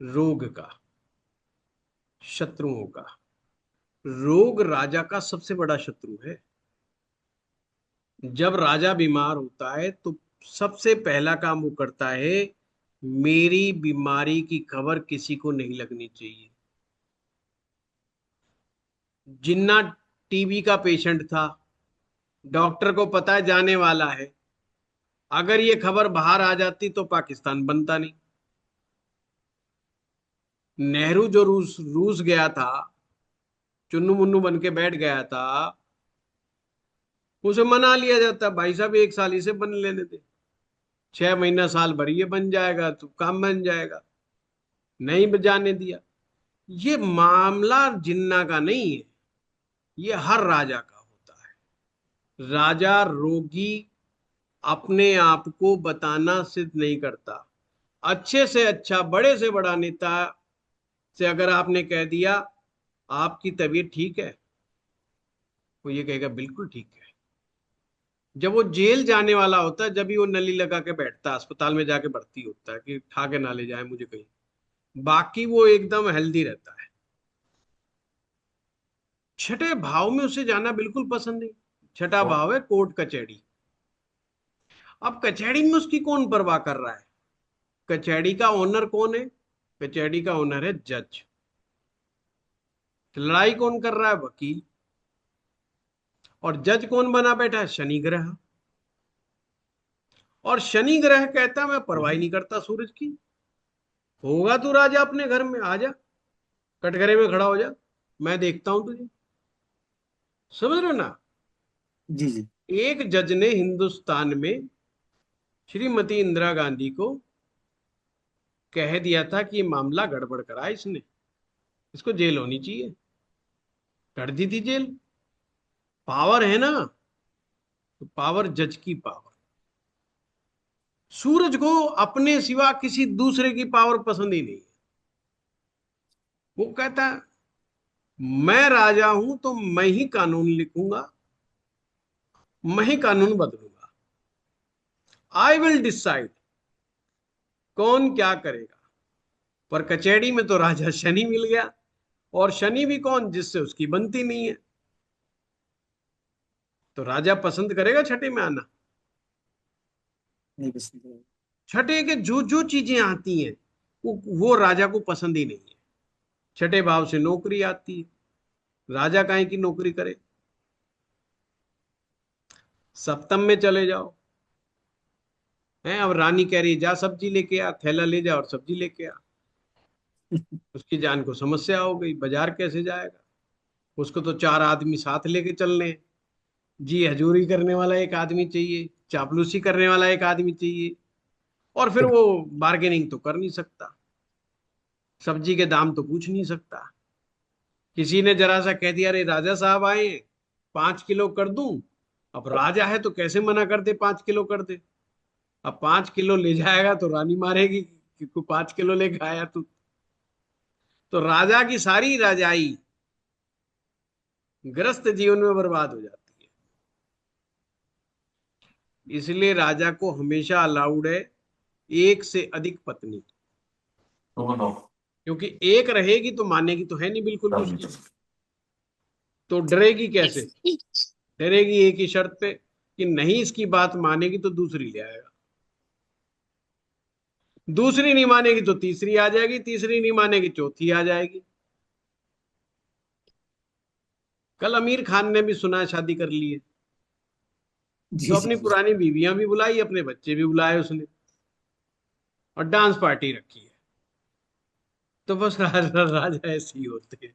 Speaker 1: रोग का, शत्रुओं का। रोग राजा का सबसे बड़ा शत्रु है। जब राजा बीमार होता है तो सबसे पहला काम वो करता है, मेरी बीमारी की खबर किसी को नहीं लगनी चाहिए। जिन्ना टीबी का पेशेंट था, डॉक्टर को पता है जाने वाला है, अगर ये खबर बाहर आ जाती तो पाकिस्तान बनता नहीं। नेहरू जो रूस रूस गया था, चुन्नू मुन्नू बन के बैठ गया था, उसे मना लिया जाता, भाई साहब 1 साल इसे बन लेने दे, 6 महीना साल भर ये बन जाएगा तो काम बन जाएगा। नहीं बजाने दिया। ये मामला जिन्ना का नहीं है, ये हर राजा का होता है। राजा रोगी अपने आप को बताना सिद्ध नहीं करता। अच्छे से अच्छा, बड़े से बड़ा नेता से अगर आपने कह दिया आपकी तबीयत ठीक है, वो ये कहेगा बिल्कुल ठीक है। जब वो जेल जाने वाला होता है, जब भी वो नली लगा के बैठता है, अस्पताल में जाके भर्ती होता है कि ठा के ना ले जाए मुझे कहीं, बाकी वो एकदम हेल्दी रहता है। छठे भाव में उसे जाना बिल्कुल पसंद नहीं। छठा भाव है कोर्ट कचहरी। अब कचहरी में उसकी कौन परवाह कर रहा है? कचहरी का ओनर कौन है? कचहरी का ओनर है जज। लड़ाई कौन कर रहा है? वकील। और जज कौन बना बैठा है? शनि ग्रह। और शनि ग्रह कहता है मैं परवाह नहीं करता सूरज की, होगा तू राजा अपने घर में, आ जा कटघरे में खड़ा हो जा, मैं देखता हूं तुझे। समझ रहे हो ना?
Speaker 4: जी जी।
Speaker 1: एक जज ने हिंदुस्तान में श्रीमती इंदिरा गांधी को कह दिया था कि ये मामला गड़बड़ करा इसने, इसको जेल होनी चाहिए, कर दी थी जेल। पावर है ना, तो पावर जज की पावर। सूरज को अपने सिवा किसी दूसरे की पावर पसंद ही नहीं है। वो कहता है मैं राजा हूं तो मैं ही कानून लिखूंगा, मैं ही कानून बदलूंगा, आई विल डिसाइड कौन क्या करेगा। पर कचहरी में तो राजा शनि मिल गया, और शनि भी कौन? जिससे उसकी बनती नहीं है। तो राजा पसंद करेगा छठे में आना?
Speaker 4: नहीं पसंद है।
Speaker 1: छठे के जो जो चीजें आती हैं वो राजा को पसंद ही नहीं है। छठे भाव से नौकरी आती है, राजा काहे की नौकरी करे? सप्तम में चले जाओ, हैं अब रानी कह रही जा सब्जी लेके आ, थैला ले जा और सब्जी लेके आ। उसकी जान को समस्या हो गई, बाजार कैसे जाएगा? उसको तो 4 आदमी साथ लेके चलने हैं। जी हजूरी करने वाला एक आदमी चाहिए, चापलूसी करने वाला एक आदमी चाहिए, और फिर वो बार्गेनिंग तो कर नहीं सकता, सब्जी के दाम तो पूछ नहीं सकता। किसी ने जरा सा कह दिया अरे राजा साहब आए हैं, 5 किलो कर दूं। अब राजा है तो कैसे मना कर दे, 5 किलो कर दे। अब 5 किलो ले जाएगा तो रानी मारेगी कि तू 5 किलो लेके आया तू। तो राजा की सारी राजाई ग्रस्त जीवन में बर्बाद हो जाती है। इसलिए राजा को हमेशा अलाउड है एक से अधिक पत्नी, क्योंकि एक रहेगी तो मानेगी तो है नहीं बिल्कुल भी उसकी, तो डरेगी कैसे? डरेगी एक ही शर्त पे कि नहीं इसकी बात मानेगी तो दूसरी ले आएगा, दूसरी नहीं मानेगी तो तीसरी आ जाएगी, तीसरी नहीं मानेगी चौथी आ जाएगी। कल आमिर खान ने भी सुना शादी कर ली है,
Speaker 4: जी
Speaker 1: तो
Speaker 4: जी
Speaker 1: अपनी
Speaker 4: जी।
Speaker 1: पुरानी बीवियां भी बुलाई, अपने बच्चे भी बुलाए उसने, और डांस पार्टी रखी है। तो बस राजा ऐसे ही होते हैं,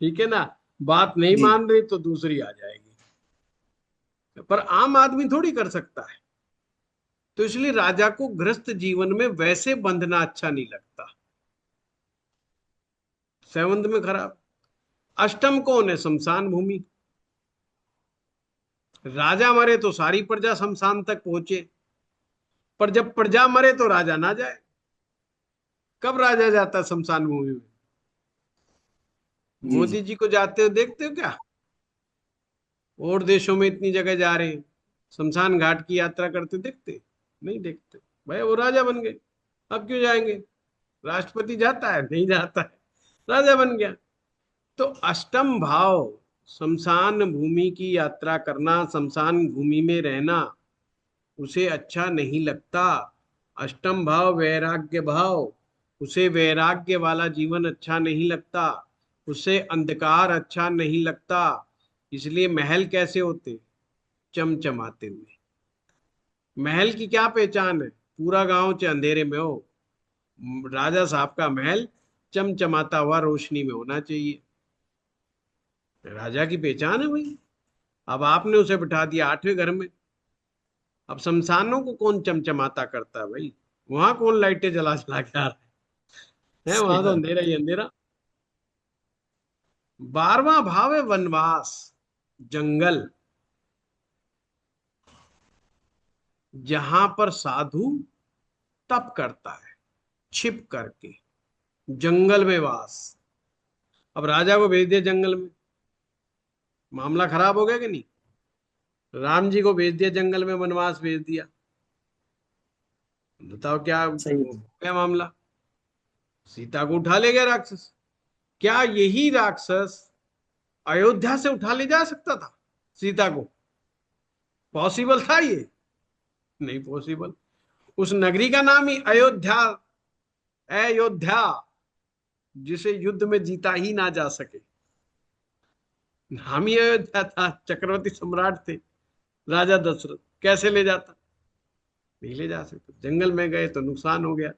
Speaker 1: ठीक है ना? बात नहीं
Speaker 4: जी
Speaker 1: मान रही तो दूसरी आ जाएगी, पर आम आदमी थोड़ी कर सकता है। तो इसलिए राजा को गृहस्थ जीवन में वैसे बंधना अच्छा नहीं लगता। 7th में खराब। अष्टम कौन है? शमशान भूमि। राजा मरे तो सारी प्रजा शमशान तक पहुंचे, पर जब प्रजा मरे तो राजा ना जाए। कब राजा जाता शमशान भूमि में?
Speaker 4: जी
Speaker 1: मोदी
Speaker 4: जी।
Speaker 1: जी को जाते हो देखते हो क्या? और देशों में इतनी जगह जा रहे हैं, शमशान घाट की यात्रा करते देखते? नहीं देखते। भाई वो राजा बन गए, अब क्यों जाएंगे? राष्ट्रपति जाता है? नहीं जाता है, राजा बन गया। तो अष्टम भाव शमशान भूमि की यात्रा करना, शमशान भूमि में रहना उसे अच्छा नहीं लगता। अष्टम भाव वैराग्य भाव, उसे वैराग्य वाला जीवन अच्छा नहीं लगता, उसे अंधकार अच्छा नहीं लगता। इसलिए महल कैसे होते? चमचमाते हुए। महल की क्या पहचान है? पूरा गांव चाहे अंधेरे में हो, राजा साहब का महल चमचमाता हुआ रोशनी में होना चाहिए। राजा की पहचान है भाई। अब आपने उसे बिठा दिया 8वें घर में। अब शमशानों को कौन चमचमाता करता है भाई? वहां कौन लाइटें जला जला के आ रहा है?
Speaker 4: सही
Speaker 1: वहां तो
Speaker 4: बात।
Speaker 1: अंधेरा ही अंधेरा। 12वां भाव है वनवास, जंगल, जहां पर साधु तप करता है छिप करके, जंगल में वास। अब राजा को भेज दिया जंगल में, मामला खराब हो गया कि नहीं? राम जी को भेज दिया जंगल में, वनवास भेज दिया। बताओ क्या
Speaker 4: सही
Speaker 1: हो
Speaker 4: बात।
Speaker 1: गया मामला? सीता को उठा ले गया राक्षस। क्या यही राक्षस अयोध्या से उठा ले जा सकता था सीता को? पॉसिबल था ये? नहीं पॉसिबल। उस नगरी का नाम ही अयोध्या, अयोध्या, जिसे युद्ध में जीता ही ना जा सके। नाम ही अयोध्या था। चक्रवर्ती सम्राट थे राजा दशरथ, कैसे ले जाता? नहीं ले जा सकते। जंगल में गए तो नुकसान हो गया।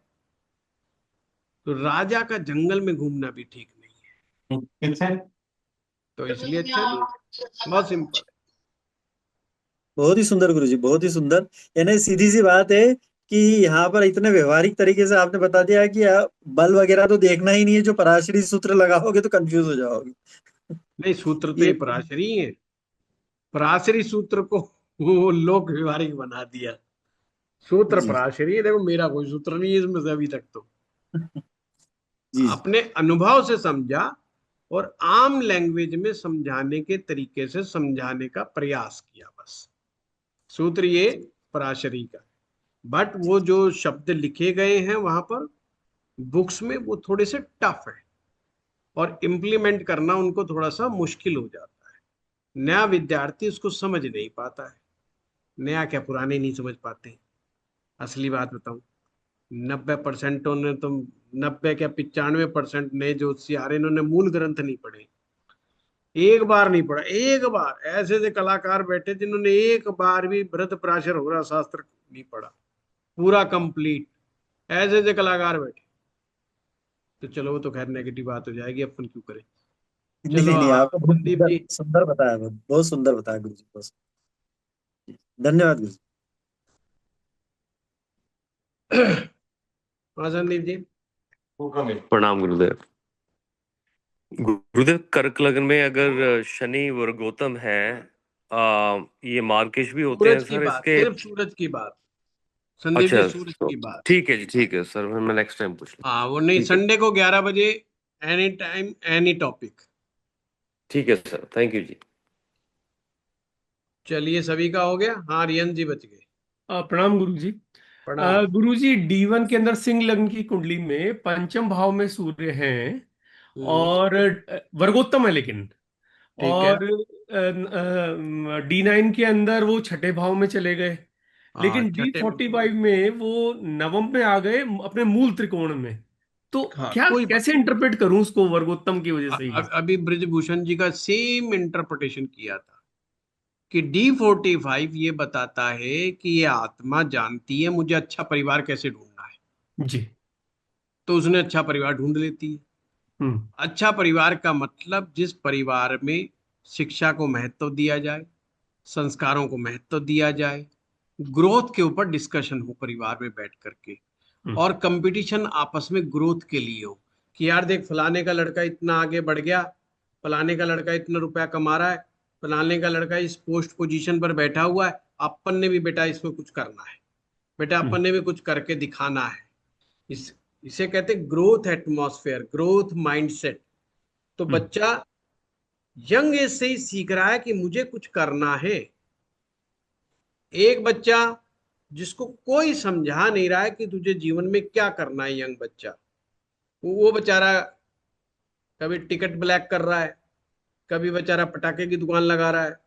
Speaker 1: तो राजा का जंगल में घूमना भी ठीक नहीं है। तो इसलिए अच्छा नहीं है। बहुत सिंपल।
Speaker 4: बहुत ही सुंदर गुरुजी, बहुत ही सुंदर। यानी सीधी सी बात है कि यहाँ पर इतने व्यवहारिक तरीके से आपने बता दिया कि बल वगैरह तो देखना ही नहीं है, जो पराशरी सूत्र लगाओगे तो कंफ्यूज हो जाओगे।
Speaker 1: नहीं, सूत्र तो
Speaker 4: ये
Speaker 1: ये पराशरी है। पराशरी सूत्र को वो लोक व्यवहारिक बना दिया। सूत्र
Speaker 4: जी
Speaker 1: पराशरी है। देखो मेरा कोई सूत्र नहीं है इसमें से अभी तक। तो
Speaker 4: जी।
Speaker 1: अपने अनुभव से समझा और आम लैंग्वेज में समझाने के तरीके से समझाने का प्रयास किया, बस। सूत्र ये पराशरी का। बट वो जो शब्द लिखे गए हैं वहां पर बुक्स में, वो थोड़े से टफ है और इम्प्लीमेंट करना उनको थोड़ा सा मुश्किल हो जाता है। नया विद्यार्थी उसको समझ नहीं पाता है। नया क्या, पुराने नहीं समझ पाते। असली बात बताऊं, 90% ने तो, 90 क्या 95% नए ज्योतिषी आ रहे, इन्होंने मूल ग्रंथ नहीं पढ़े। एक बार नहीं पढ़ा, एक बार। ऐसे ऐसे कलाकार बैठे जिन्होंने एक बार भी भरत पराशर होरा शास्त्र नहीं पढ़ा पूरा कंप्लीट। ऐसे ऐसे कलाकार बैठे। तो चलो वो तो खैर नेगेटिव बात हो जाएगी, अपन क्यों करें। चलो
Speaker 4: नहीं नहीं,
Speaker 1: हाँ,
Speaker 4: आपको बहुत
Speaker 1: संदीप
Speaker 4: सुंदर
Speaker 1: जी।
Speaker 4: सुंदर बताया, बहुत बहुत सुंदर बताया गुरुजी, बहुत धन्यवाद गुरुजी।
Speaker 1: हाँ संदीप जी।
Speaker 11: प्रणाम गुरुदेव। गुरुदेव, कर्क लग्न में अगर शनि वर्गोत्तम है, ये मार्केश भी होते हैं
Speaker 1: सूरज की
Speaker 11: सर
Speaker 1: बात,
Speaker 11: इसके?
Speaker 1: सिर्फ सूरज की बात संदीप जी,
Speaker 11: अच्छा,
Speaker 1: सूरज
Speaker 11: तो
Speaker 1: की बात।
Speaker 11: ठीक है जी, ठीक है सर, मैं नेक्स्ट टाइम पूछ लूँ।
Speaker 1: हाँ वो नहीं,
Speaker 11: ठीक है,
Speaker 1: संडे को 11 बजे, एनी टाइम एनी टॉपिक।
Speaker 11: ठीक है सर, थैंक यू जी।
Speaker 1: चलिए, सभी का हो गया। हाँ, रियन जी बच गए।
Speaker 12: प्रणाम गुरु जी।
Speaker 1: प्रणाम।
Speaker 12: गुरु जी, D1 के अंदर सिंह लग्न की कुंडली में पंचम भाव में सूर्य हैं और वर्गोत्तम है लेकिन,
Speaker 1: ठीक है।
Speaker 12: और D9 के अंदर वो छठे भाव में चले गए,
Speaker 1: हाँ
Speaker 12: लेकिन
Speaker 1: छठे में।
Speaker 12: D45 में वो नवम में आ गए अपने मूल त्रिकोण में। तो
Speaker 1: हाँ
Speaker 12: क्या,
Speaker 1: कोई बात।
Speaker 12: कैसे इंटरप्रेट करूं उसको वर्गोत्तम की वजह से ही?
Speaker 1: अभी ब्रिजभूषण जी का सेम इंटरप्रिटेशन किया था कि D45 ये बताता है कि ये आत्मा जानती है मुझे अच्छा परिवार कैसे ढूंढना है,
Speaker 12: जी।
Speaker 1: तो उसने अच्छा परिवार ढूंढ लेती है।
Speaker 12: हम्म।
Speaker 1: अच्छा परिवार का मतलब जिस परिवार में शिक्षा को महत्व दिया जाए, संस्कारों को महत्व दिया जाए, ग्रोथ के ऊपर डिस्कशन हो परिवार में बैठ करके, और कंपटीशन आपस में ग्रोथ के लिए हो कि यार देख फलाने का लड़का इतना आगे बढ़ गया, फलाने का लड़का इतना रुपया कमा रहा है, फलाने का लड़का इस पोस्ट पोजीशन पर बैठा हुआ है, अपन ने भी बेटा इसमें कुछ करना है, बेटा अपन ने भी कुछ करके दिखाना है। इसे कहते हैं ग्रोथ एटमॉस्फेयर, ग्रोथ माइंडसेट। तो बच्चा यंग एज से ही सीख रहा है कि मुझे कुछ करना है। एक बच्चा जिसको कोई समझा नहीं रहा है कि तुझे जीवन में क्या करना है, यंग बच्चा, वो बेचारा कभी टिकट ब्लैक कर रहा है, कभी बेचारा पटाखे की दुकान लगा रहा है,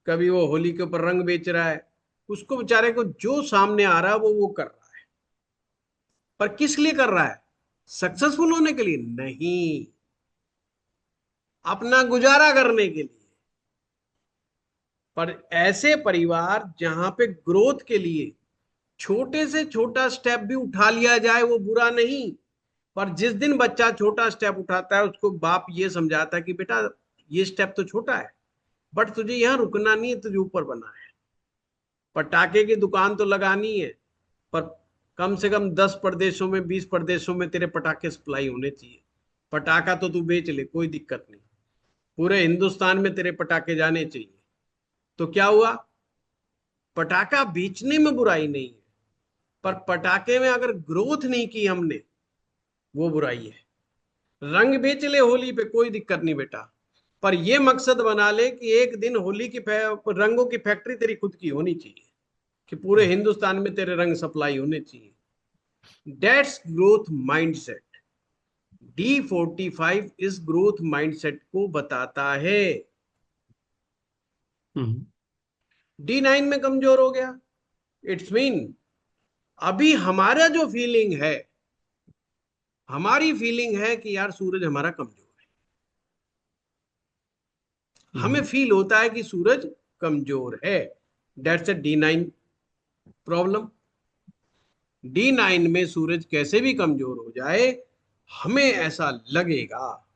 Speaker 1: कभी वो होली के ऊपर रंग बेच रहा है। उसको बेचारे को जो सामने आ रहा है वो कर रहा है। पर किस लिए कर रहा है? सक्सेसफुल होने के लिए नहीं, अपना गुजारा करने के लिए। पर ऐसे परिवार जहां पे ग्रोथ के लिए छोटे से छोटा स्टेप भी उठा लिया जाए वो बुरा नहीं। पर जिस दिन बच्चा छोटा स्टेप उठाता है उसको बाप ये समझाता है कि बेटा ये स्टेप तो छोटा है, बट तुझे यहां रुकना नहीं है, तुझे ऊपर बना है। पटाखे की दुकान तो लगानी है, पर कम से कम 10 प्रदेशों में 20 प्रदेशों में तेरे पटाखे सप्लाई होने चाहिए। पटाखा तो तू बेच ले, कोई दिक्कत नहीं, पूरे हिंदुस्तान में तेरे पटाखे जाने चाहिए। तो क्या हुआ? पटाखा बेचने में बुराई नहीं है, पर पटाखे में अगर ग्रोथ नहीं की हमने, वो बुराई है। रंग बेच ले होली पे, कोई दिक्कत नहीं बेटा, पर ये मकसद बना ले कि एक दिन होली की रंगों की फैक्ट्री तेरी खुद की होनी चाहिए, कि पूरे हिंदुस्तान में तेरे रंग सप्लाई होने चाहिए। That's growth mindset. D45 इस ग्रोथ माइंडसेट को बताता है। D9 में कमजोर हो गया, इट्स मीन अभी हमारा जो फीलिंग है, हमारी फीलिंग है कि यार सूरज हमारा कमजोर है, हमें फील होता है कि सूरज कमजोर है। That's a D9 problem. D9 में सूरज कैसे भी कमजोर हो जाए, हमें ऐसा लगेगा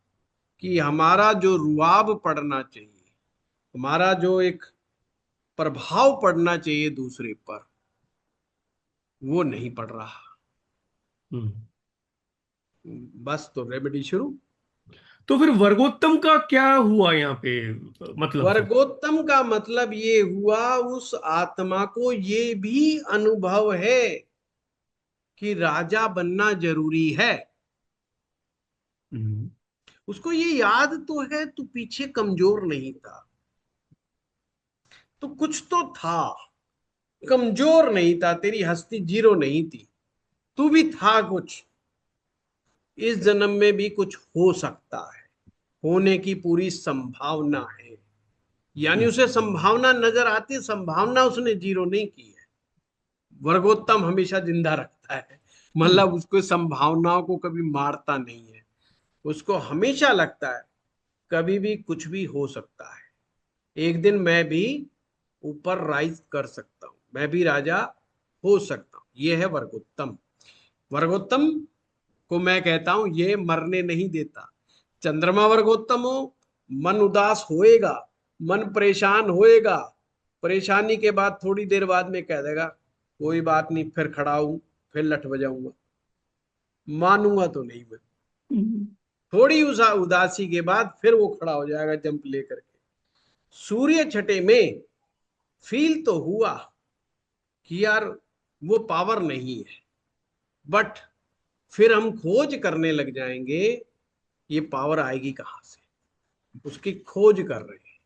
Speaker 1: कि हमारा जो रुआब पड़ना चाहिए, हमारा जो एक प्रभाव पड़ना चाहिए दूसरे पर, वो नहीं पड़ रहा। बस, तो रेमेडी शुरू।
Speaker 12: तो फिर वर्गोत्तम का क्या हुआ यहाँ पे, मतलब
Speaker 1: वर्गोत्तम का मतलब ये हुआ, उस आत्मा को ये भी अनुभव है कि राजा बनना जरूरी है। उसको ये याद तो है तू पीछे कमजोर नहीं था, तो कुछ तो था, कमजोर नहीं था, तेरी हस्ती जीरो नहीं थी, तू भी था कुछ। इस जन्म में भी कुछ हो सकता है, होने की पूरी संभावना है। यानी उसे संभावना नजर आती है, संभावना उसने जीरो नहीं की है। वर्गोत्तम हमेशा जिंदा रखता है, मतलब उसको संभावनाओं को कभी मारता नहीं है। उसको हमेशा लगता है कभी भी कुछ भी हो सकता है, एक दिन मैं भी ऊपर राइज कर सकता हूं, मैं भी राजा हो सकता हूं। यह है वर्गोत्तम। वर्गोत्तम को मैं कहता हूं ये मरने नहीं देता। चंद्रमा वर्गोत्तम हो, मन उदास होएगा, मन परेशान होएगा, परेशानी के बाद थोड़ी देर बाद में कह देगा कोई बात नहीं, फिर खड़ा हूं, फिर लट बजाऊंगा। मानूंगा तो नहीं मैं। थोड़ी उदासी के बाद फिर वो खड़ा हो जाएगा जंप लेकर के। सूर्य छठे में फील तो हुआ कि यार वो पावर नहीं है, बट फिर हम खोज करने लग जाएंगे ये पावर आएगी कहां से, उसकी खोज कर रहे हैं।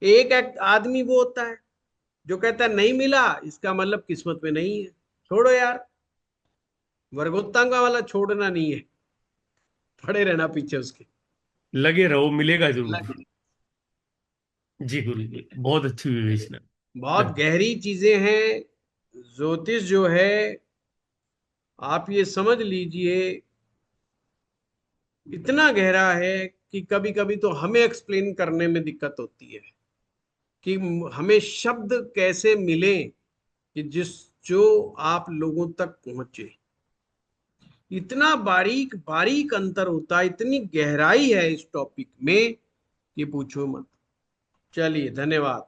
Speaker 1: एक आदमी वो होता है जो कहता है नहीं मिला, इसका मतलब किस्मत में नहीं है, छोड़ो यार। वर्गोत्तम का वाला छोड़ना नहीं है, पड़े रहना पीछे उसके,
Speaker 12: लगे रहो, मिलेगा जरूर। जी गुरु जी, बहुत अच्छी विवेचना।
Speaker 1: बहुत गहरी चीजें हैं। ज्योतिष जो है, आप ये समझ लीजिए, इतना गहरा है कि कभी कभी तो हमें एक्सप्लेन करने में दिक्कत होती है कि हमें शब्द कैसे मिले कि जो आप लोगों तक पहुंचे। इतना बारीक बारीक अंतर होता है, इतनी गहराई है इस टॉपिक में कि पूछो मत। चलिए, धन्यवाद।